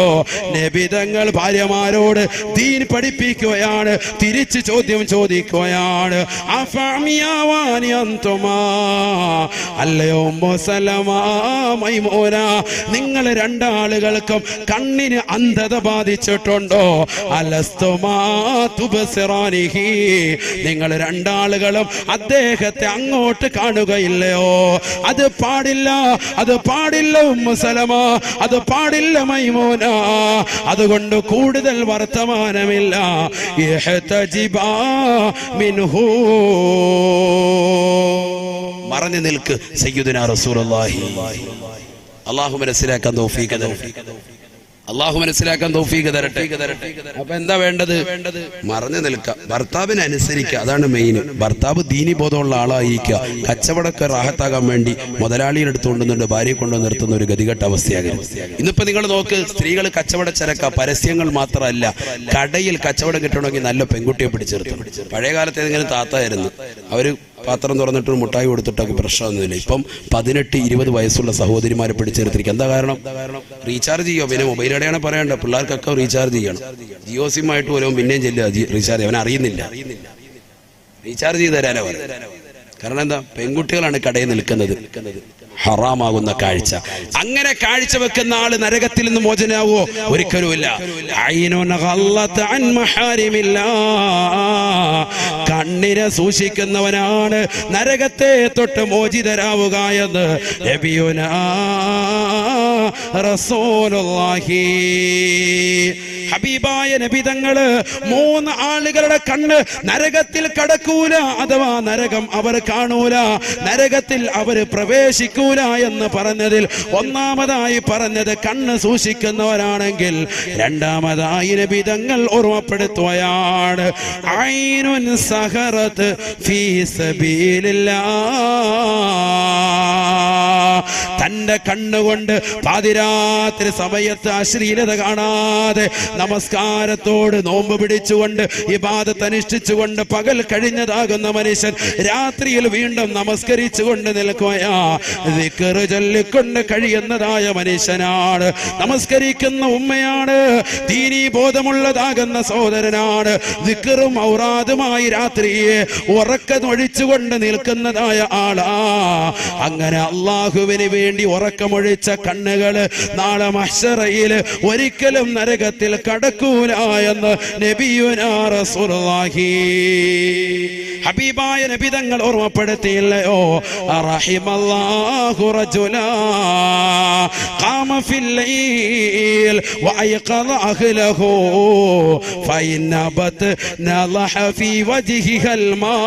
നബി തങ്ങൾ ഭാര്യമാരോട് ദീൻ പഠിപ്പിക്കുകയാണ്, തിരിച്ച് ചോദ്യം ചോദിക്കുകയാണ്. അഫഅമിയാവാനി അൻതുമാ, അല്ലയോ ഉമ്മു സലമ, മൈമൂന, നിങ്ങൾ രണ്ടാളുകൾക്കും കണ്ണിന് അന്ധത ബാധിച്ചിട്ടുണ്ടോ? അലസ്തുമാ തുബ്സിറാനിഹി, നിങ്ങൾ രണ്ടാളുകളും അദ്ദേഹത്തെ അങ്ങോട്ട് കാണുകയില്ലയോ? അത് പാടില്ല, അത് പാടില്ല ഉമ്മു സലമ, അത് പാടില്ല മൈമൂന. അതുകൊണ്ട് കൂടുതൽ വർത്തമാനമില്ല. ഇഹ്തജിബാ മിൻഹു, മറഞ്ഞു നിൽക്ക് സയ്യിദുനാ റസൂലുള്ളാഹി. അല്ലാഹു മനസ്സിലാക്കാൻ തൗഫീഖ് തരട്ടെ, അല്ലാഹു മനസ്സിലാക്കാൻ തൗഫീഖ് തരട്ടെ. അപ്പൊ എന്താ വേണ്ടത്? മറഞ്ഞു നിൽക്കുക, ഭർത്താവിനെ അനുസരിക്കുക, അതാണ് മെയിൻ. ഭർത്താവ് ദീനി ബോധമുള്ള ആളായിരിക്കുക. കച്ചവടമൊക്കെ റാഹത്താകാൻ വേണ്ടി മുതലാളിയുടെ അടുത്ത് കൊണ്ടുവന്നുണ്ട് ഭാര്യയെ കൊണ്ടുവന്ന് നിർത്തുന്ന ഒരു ഗതികെട്ട അവസ്ഥയാകും. ഇന്നിപ്പോ നിങ്ങൾ നോക്ക്, സ്ത്രീകൾ കച്ചവട ചരക്ക, പരസ്യങ്ങൾ മാത്രമല്ല, കടയിൽ കച്ചവടം കിട്ടണമെങ്കിൽ നല്ല പെൺകുട്ടിയെ പിടിച്ചെടുത്തു. പഴയ കാലത്ത് ഏതെങ്കിലും താത്തായിരുന്നു, അവര് പാത്രം തുറന്നിട്ട് മുട്ടായി കൊടുത്തിട്ടൊക്കെ പ്രശ്നമൊന്നുമില്ല. ഇപ്പം 18-20 വയസ്സുള്ള സഹോദരിമാരെ പിടിച്ചെടുത്തിരിക്കുക. എന്താ കാരണം? റീചാർജ് ചെയ്യുക. പിന്നെ മൊബൈൽ ഇടയാണ് പറയേണ്ടത്, പിള്ളേർക്കൊക്കെ റീചാർജ് ചെയ്യണം. ജിയോ സിം ആയിട്ട് പോലും പിന്നെയും ചെല്ലുക റീചാർജ്, അവൻ അറിയുന്നില്ല, റീചാർജ് ചെയ്ത് തരാനാ പറയുന്നത്. കാരണം എന്താ? പെൺകുട്ടികളാണ് കടയിൽ നിൽക്കുന്നത്. ഹറാമാകുന്ന കാഴ്ച, അങ്ങനെ കാഴ്ച വെക്കുന്ന ആള് നരകത്തിൽ നിന്ന് മോചനാവോ? ഒരിക്കലുമില്ല. കണ്ണിനെ സൂക്ഷിക്കുന്നവനാണ് നരകത്തെ തൊട്ട് മോചിതരാവുക എന്ന് നബിയുനാ റസൂലുള്ളാഹി. ഹബീബായ നബി തങ്ങള് 3 ആളുകളുടെ കണ്ണ് നരകത്തിൽ കടക്കൂല, അഥവാ നരകം അവർ കാണൂല, നരകത്തിൽ അവർ പ്രവേശിക്കൂല എന്ന് പറഞ്ഞതിൽ ഒന്നാമതായി പറഞ്ഞത് കണ്ണ് സൂക്ഷിക്കുന്നവരാണെങ്കിൽ, രണ്ടാമതായി നബി തങ്ങൾ ഓർമ്മപ്പെടുത്തുകയാണ് ഐനുൻ സഹറത്ത് ഫീ സബീലില്ലാഹ്. തന്റെ കണ്ണുകൊണ്ട് പാതിരാത്രി സമയത്ത് അശ്ലീലത കാണാതെ നമസ്കാരത്തോട് നോമ്പ് പിടിച്ചുകൊണ്ട് ഇബാദത്ത് അനുഷ്ഠിച്ചുകൊണ്ട് പകൽ കഴിഞ്ഞതാകുന്ന മനുഷ്യൻ രാത്രിയിൽ വീണ്ടും നമസ്കരിച്ചുകൊണ്ട് നിൽക്കുകയാ, ദിക്ർ ചൊല്ലിക്കൊണ്ട് കഴിയുന്നതായ മനുഷ്യനാണ്. നമസ്കരിക്കുന്ന ഉമ്മയാണ്, ദീനീ ബോധമുള്ളതാകുന്ന സഹോദരനാണ്, ദിക്റും ഔറാദുമായി രാത്രിയെ ഉറക്കമൊഴിച്ചുകൊണ്ട് നിൽക്കുന്നതായ ആളാ. അങ്ങനെ അള്ളാഹുവിന് വേണ്ടി ഉറക്കമൊഴിച്ച കണ്ണുകള് നാളെ മഹ്ശറയിൽ ഒരിക്കലും നരകത്തിൽ കടക്കൂല എന്ന് നബിയുനാ റസൂലുള്ളാഹി. ഹബീബായ നബി തങ്ങൾ ഓർമ്മപ്പെടുത്തിയില്ലയോ? റഹിമല്ലാഹു റജുലാ ഖാമ ഫിൽ ലൈൽ വഅയ്ഖദ അഹ്ലഹു ഫഇന്നബത് നളഹ ഫീ വജ്ഹിഹൽ മാ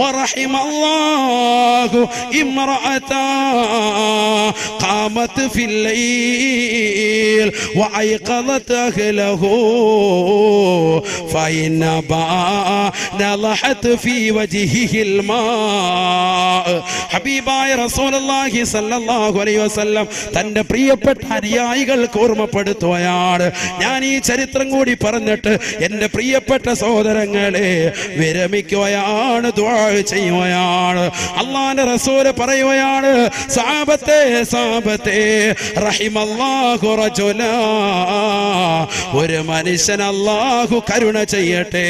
വറഹിമല്ലാഹു ഇംറഅതാ ഖാമത് ഫിൽ ലൈൽ വഅയ്ഖദത് അഹ്ലഹു ഫഇന്നബാ നളഹത് ഫീ വജ്ഹിഹിൽ മാ. ഹബീബായ റസൂലുള്ളാഹി സ്വല്ലല്ലാഹു അലൈഹി വസല്ലം തന്റെ പ്രിയപ്പെട്ട അനുയായികൾക്ക് ഓർമ്മപ്പെടുത്തുകയാണ്. ഞാൻ ഈ ചരിത്രം കൂടി പറഞ്ഞിട്ട് എന്റെ പ്രിയപ്പെട്ട സഹോദരങ്ങളെ വിരമിക്കുകയാണ്, ദുആ ചെയ്യുകയാണ്. അല്ലാഹുവിന്റെ റസൂൽ പറയുകയാണ്, സഹാബത്തെ സഹാബത്തെ റഹിമല്ലാഹു റജുലാ, ഒരു മനുഷ്യൻ അല്ലാഹു കരുണ ചെയ്യട്ടെ.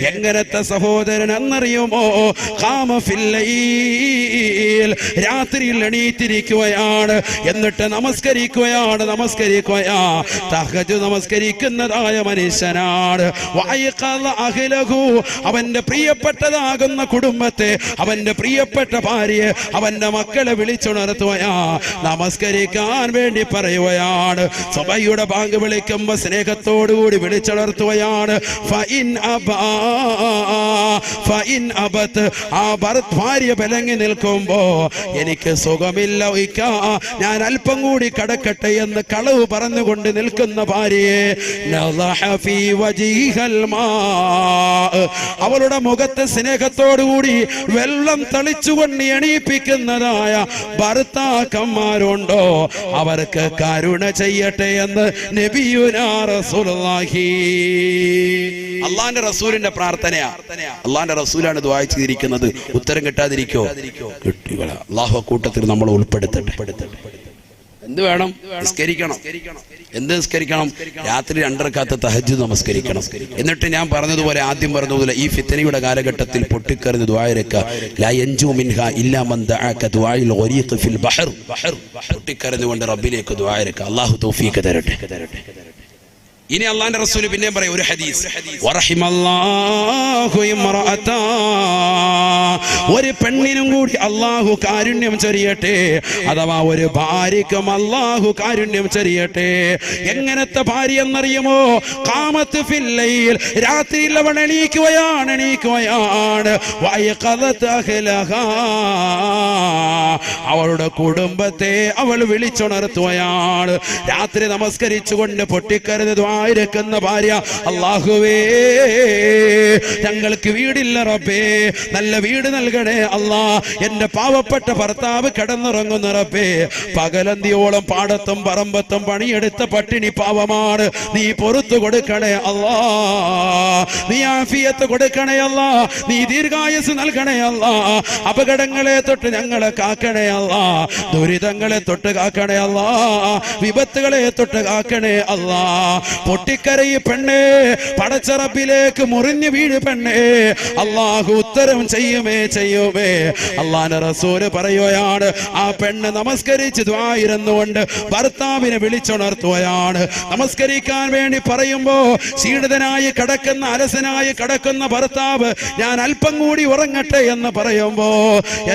എങ്ങനത്തെ സഹോദരൻ എന്നറിയുമോ? ഖാമ ഫിൽ ലൈൽ, രാത്രിയിൽ എണീറ്റിരിക്കുകയാണ്, എന്നിട്ട് നമസ്കരിക്കുകയാണ്, തഹജ്ജുദ് നമസ്കരിക്കുന്നതായ മനുഷ്യനാണ്. വഅയ്ഖദ അഹ്ലഹു, അവന്റെ പ്രിയപ്പെട്ടതാകുന്ന കുടുംബത്തെ, അവന്റെ പ്രിയപ്പെട്ട ഭാര്യയെ, അവന്റെ മക്കളെ മക്കളെ വിളിച്ചുണർത്തുകയാ, നമസ്കരിക്കാൻ വേണ്ടി പറയുകയാണ്. സുബഹിയുടെ ബാങ്ക് വിളിക്കുമ്പോ സ്നേഹത്തോടുകൂടി വിളിച്ചുണർത്തുകയാണ്. ആ ഭാര്യ വിലങ്ങി നിൽക്കുമ്പോ എനിക്ക് സുഖമില്ല, ഞാൻ അല്പം കൂടി കടക്കട്ടെ എന്ന് കളവ് പറഞ്ഞുകൊണ്ട് നിൽക്കുന്ന ഭാര്യയെ അവളുടെ മുഖത്ത് സ്നേഹത്തോടുകൂടി വെള്ളം തളിച്ചുകൊണ്ട് എണീപ്പിക്കുന്നതായ ഭർത്താക്കന്മാരുണ്ടോ? അവർക്ക് കരുണ ചെയ്യട്ടെ എന്ന് നബിയുനാ റസൂലുള്ളാഹി. അള്ളാന്റെ റസൂലിന്റെ പ്രാർത്ഥനയാ. അള്ളാന്റെ റസൂലാണ് ദുആ ചെയ്തിരിക്കുന്നത്. ഉത്തരം കിട്ടാതിരിക്കോ? കിട്ടുക. അള്ളാഹു കൂട്ടത്തിൽ നമ്മൾ ഉൾപ്പെടുത്തട്ടെ. എന്ത് വേണം? നിസ്കരിക്കണം. എന്ത് നിസ്കരിക്കണം? രാത്രി 2 റക്അത്ത് തഹജ്ജുദ് നമസ്കരിക്കണം. എന്നിട്ട് ഞാൻ പറഞ്ഞതുപോലെ, ആദ്യം പറഞ്ഞതുപോലെ, ഈ ഫിത്നയുടെ കാലഘട്ടത്തിൽ പൊട്ടിക്കറിഞ്ഞ് ദുആ ഇറക്കുക. ലാ യൻജു മിൻഹാ ഇല്ലാ മൻ ദഅക ദുആഇൽ ഗരീഖ് ഫിൽ ബഹർ. പൊട്ടിക്കറിഞ്ഞുകൊണ്ട് റബ്ബിലേക്ക് ദുആ ഇറക്കുക. അല്ലാഹു തൗഫീഖ് തരട്ടെ. ഇനി അള്ളാന്റെ റസൂൽ പിന്നെയും പറയും ഒരു ഹദീസ്, വറഹിമല്ലാഹു ഇംറഅതാ, ഒരു പെണ്ണിനും കൂടി അള്ളാഹു കാരുണ്യം ചൊരിയട്ടെ, അഥവാ ഒരു ഭാര്യയ്ക്കും അള്ളാഹു കാരുണ്യം ചൊരിയട്ടെ. എങ്ങനത്തെ ഭാര്യ എന്നറിയുമോ? ഖാമത്ത് ഫിൽ ലൈൽ, രാത്രിയിൽ അവൾ എണീക്കുകയാണ്. വയഖദത അഹ്ലഹാ, അവളുടെ കുടുംബത്തെ അവൾ വിളിച്ചുണർത്തുകയാണ്. രാത്രി നമസ്കരിച്ചുകൊണ്ട് പൊട്ടിക്കരുത് ക്കുന്ന ഭാര്യ, അല്ലാഹുവേ ഞങ്ങൾക്ക് വീടില്ല റബ്ബേ, നല്ല വീട് നൽകണേ അല്ലാ. എന്റെ പാവപ്പെട്ട ഭർത്താവ് കിടന്നുറങ്ങുന്ന റബ്ബേ, പകലന്തിയോളം പാടത്തും പറമ്പത്തും പണിയെടുത്ത പട്ടിണി പാവമാണ്. നീ പൊറുത്തു കൊടുക്കണേ അല്ലാ, നീ ആഫിയത്ത് കൊടുക്കണേ അല്ലാ, നീ ദീർഘായുസ് നൽകണേ അല്ലാ. അപകടങ്ങളെ തൊട്ട് ഞങ്ങളെ കാക്കണേ അല്ലാ, ദുരിതങ്ങളെ തൊട്ട് കാക്കണേ അല്ലാ, വിപത്തുകളെ തൊട്ട് കാക്കണേ അല്ലാ. പൊട്ടിക്കരയി പെണ്ണേ, പടച്ച റബ്ബിലേക്ക് മുറിഞ്ഞു വീഴ് പെണ്ണേ, അല്ലാഹു ഉത്തരം ചെയ്യുമേ. അല്ലാഹുവിന്റെ റസൂൽ പറയുകയാണ്, ആ പെണ്ണ് നമസ്കരിച്ച് ദുആ ഇരുന്നുകൊണ്ട് ഭർത്താവിനെ വിളിച്ചുണർത്തുകയാണ്. നമസ്കരിക്കാൻ വേണ്ടി പറയുമ്പോ ക്ഷീണിതനായി കിടക്കുന്ന, അലസനായി കിടക്കുന്ന ഭർത്താവ്, ഞാൻ അല്പം കൂടി ഉറങ്ങട്ടെ എന്ന് പറയുമ്പോ,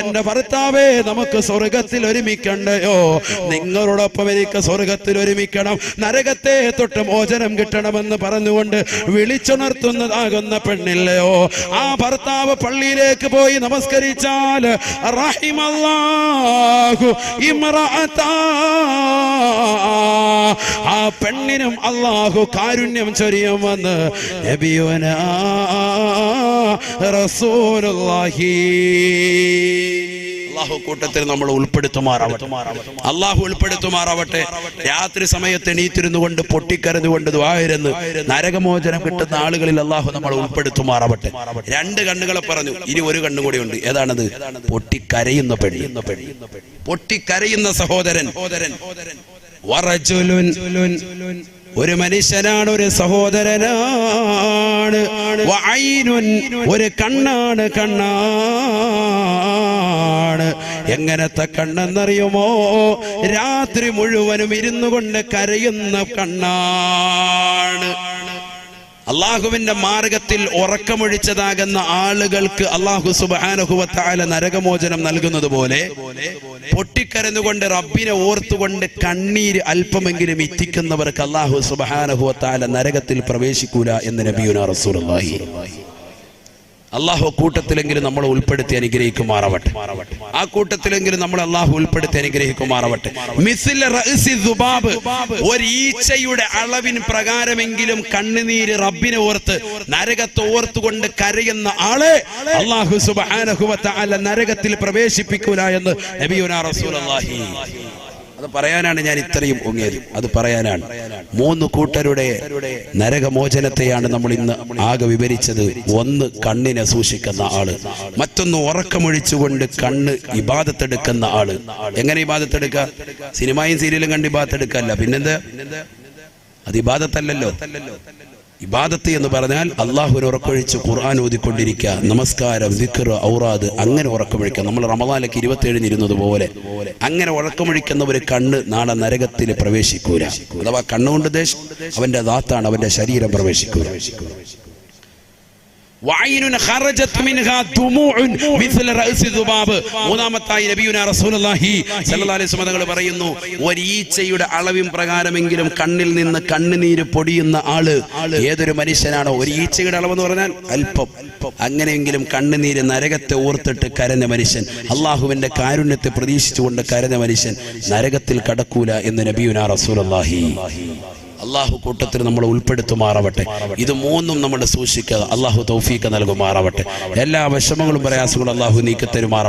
എന്റെ ഭർത്താവേ നമുക്ക് സ്വർഗത്തിൽ ഒരുമിക്കണ്ടയോ? നിങ്ങളോടൊപ്പം എനിക്ക് സ്വർഗത്തിൽ ഒരുമിക്കണം, നരകത്തെ തൊട്ട് മോചനം കിട്ടണമെന്ന് പറഞ്ഞുകൊണ്ട് വിളിച്ചുണർത്തുന്നതാകുന്ന പെണ്ണില്ലയോ? ആ ഭർത്താവ് പള്ളിയിലേക്ക് പോയി നമസ്കരിച്ചാൽ റഹിമല്ലാഹു ഇംറഅതാ, ആ പെണ്ണിനും അല്ലാഹു കാരുണ്യം ചൊരിയുമെന്ന് നബിയുനാ റസൂലുള്ളാഹി. അല്ലാഹു കൂട്ടത്തിൽ നമ്മൾ അല്ലാഹു ഉൾപ്പെടുത്തുമാറാവട്ടെ. രാത്രി സമയത്ത് എണീറ്റിരുന്നു കൊണ്ട് പൊട്ടിക്കരഞ്ഞുകൊണ്ട് ദുആയിരുന്ന് നരകമോചനം കിട്ടുന്ന ആളുകളിൽ അല്ലാഹു നമ്മൾ ഉൾപ്പെടുത്തുമാറാവട്ടെ. 2 കണ്ണുകളെ പറഞ്ഞു, ഇനി ഒരു കണ്ണു കൂടി ഉണ്ട്. ഏതാണത്? പൊട്ടിക്കരയുന്ന പെണ്ണ്, പൊട്ടിക്കരയുന്ന സഹോദരൻ. ഒരു മനുഷ്യനാണ്, ഒരു സഹോദരനാണ്. ഒരു കണ്ണാണ്. എങ്ങനത്തെ കണ്ണെന്നറിയുമോ? രാത്രി മുഴുവനും ഇരുന്നു കൊണ്ട് കരയുന്ന കണ്ണാണ്. അള്ളാഹുവിന്റെ മാർഗത്തിൽ ഉറക്കമൊഴിച്ചതാകുന്ന ആളുകൾക്ക് അള്ളാഹു സുബ്ഹാനഹു വ തആല നരകമോചനം നൽകുന്നത് പോലെ പൊട്ടിക്കരന്നുകൊണ്ട് റബ്ബിനെ ഓർത്തുകൊണ്ട് കണ്ണീര് അല്പമെങ്കിലും ഇറ്റിക്കുന്നവർക്ക് അള്ളാഹു സുബ്ഹാനഹു വ തആല നരകത്തിൽ പ്രവേശിക്കൂല എന്ന് നബിയുനാ റസൂലുള്ളാഹി. അള്ളാഹു കൂട്ടത്തിലെങ്കിലും നമ്മൾ ഉൾപ്പെടുത്തി അനുഗ്രഹിക്കുമാറാവട്ടെ. ആ കൂട്ടത്തിലെങ്കിലും നമ്മൾ അള്ളാഹു ഉൾപ്പെടുത്തി അനുഗ്രഹിക്കുമാറാവട്ടെ. ഒരു ഈച്ചയുടെ അളവിന് പ്രകാരമെങ്കിലും കണ്ണുനീര് റബ്ബിനെ ഓർത്ത് നരകത്തെ ഓർത്തുകൊണ്ട് കരയുന്ന ആളെ അള്ളാഹു സുബ്ഹാനഹു വ തആല നരകത്തിൽ പ്രവേശിപ്പിക്കൂല എന്ന് നബിയുനാ റസൂലുള്ളാഹി. അത് പറയാനാണ് ഞാൻ ഇത്രയും ഒങ്ങിയത്. അത് പറയാനാണ് 3 കൂട്ടരുടെ നരകമോചനത്തെയാണ് നമ്മൾ ഇന്ന് ആകെ വിവരിച്ചത്. ഒന്ന് കണ്ണിനെ സൂക്ഷിക്കുന്ന ആള്, മറ്റൊന്ന് ഉറക്കമൊഴിച്ചുകൊണ്ട് കണ്ണ് ഇബാദത്തെടുക്കുന്ന ആള്. എങ്ങനെ ഇബാദത്തെടുക്കുക? സിനിമയും സീരിയലും കണ്ട് ഇബാദത്തെടുക്കല്ല, പിന്നെന്താ? അത് ഇബാദത്തല്ലല്ലോ. ഇബാദത്ത് എന്ന് പറഞ്ഞാൽ അള്ളാഹുവിനെ ഉറക്കൊഴിച്ച് ഖുർആൻ ഓതിക്കൊണ്ടിരിക്കുക, നമസ്കാരം, ദിക്ർ, ഔറാദ്, അങ്ങനെ ഉറക്കമൊഴിക്കുക. നമ്മൾ റമദാനിലേക്ക് 27 ഇരുന്നത് പോലെ അങ്ങനെ ഉറക്കമൊഴിക്കുന്ന ഒരു കണ്ണ് നാളെ നരകത്തിൽ പ്രവേശിക്കൂല. അഥവാ കണ്ണുകൊണ്ട് ദേശം അവന്റെ ദാത്താണ്, അവന്റെ ശരീരം പ്രവേശിക്കൂല. വഅയ്നുൻ ഖറജത് മിൻഹാ ദുമൂഉൻ മിസ്ല റഅസി ദുബാബ്. മൂന്നാമത്തായി നബിയുനാ റസൂലുള്ളാഹി സ്വല്ലല്ലാഹു അലൈഹി വസല്ലം തങ്ങൾ പറയുന്നു, ഒരു ഈച്ചയുടെ അളവിൻ പ്രകാരമെങ്കിലും കണ്ണിൽ നിന്ന് കണ്ണുനീര് പൊടിയുന്ന ആള് ഏതൊരു മനുഷ്യനാണോ, ഒരു ഈച്ചയുടെ അളവെന്ന് പറഞ്ഞാൽ അല്പം, അങ്ങനെയെങ്കിലും കണ്ണുനീര് നരകത്തെ ഓർത്തിട്ട് കരഞ്ഞ മനുഷ്യൻ, അള്ളാഹുവിന്റെ കാരുണ്യത്തെ പ്രതീക്ഷിച്ചുകൊണ്ട് കരഞ്ഞ മനുഷ്യൻ നരകത്തിൽ കടക്കൂല എന്ന് നബിയുനാ റസൂലുള്ളാഹി. അള്ളാഹു കൂട്ടത്തിൽ നമ്മൾ ഉൾപ്പെടുത്തുമാറാവട്ടെ. ഇത് മൂന്നും നമ്മൾ സൂക്ഷിക്കുക. അള്ളാഹു തൗഫീഖ് നൽകുമാറാവട്ടെ. എല്ലാ വിഷമങ്ങളും പ്രയാസങ്ങളും അള്ളാഹു നീക്കി തരുമാറാവട്ടെ.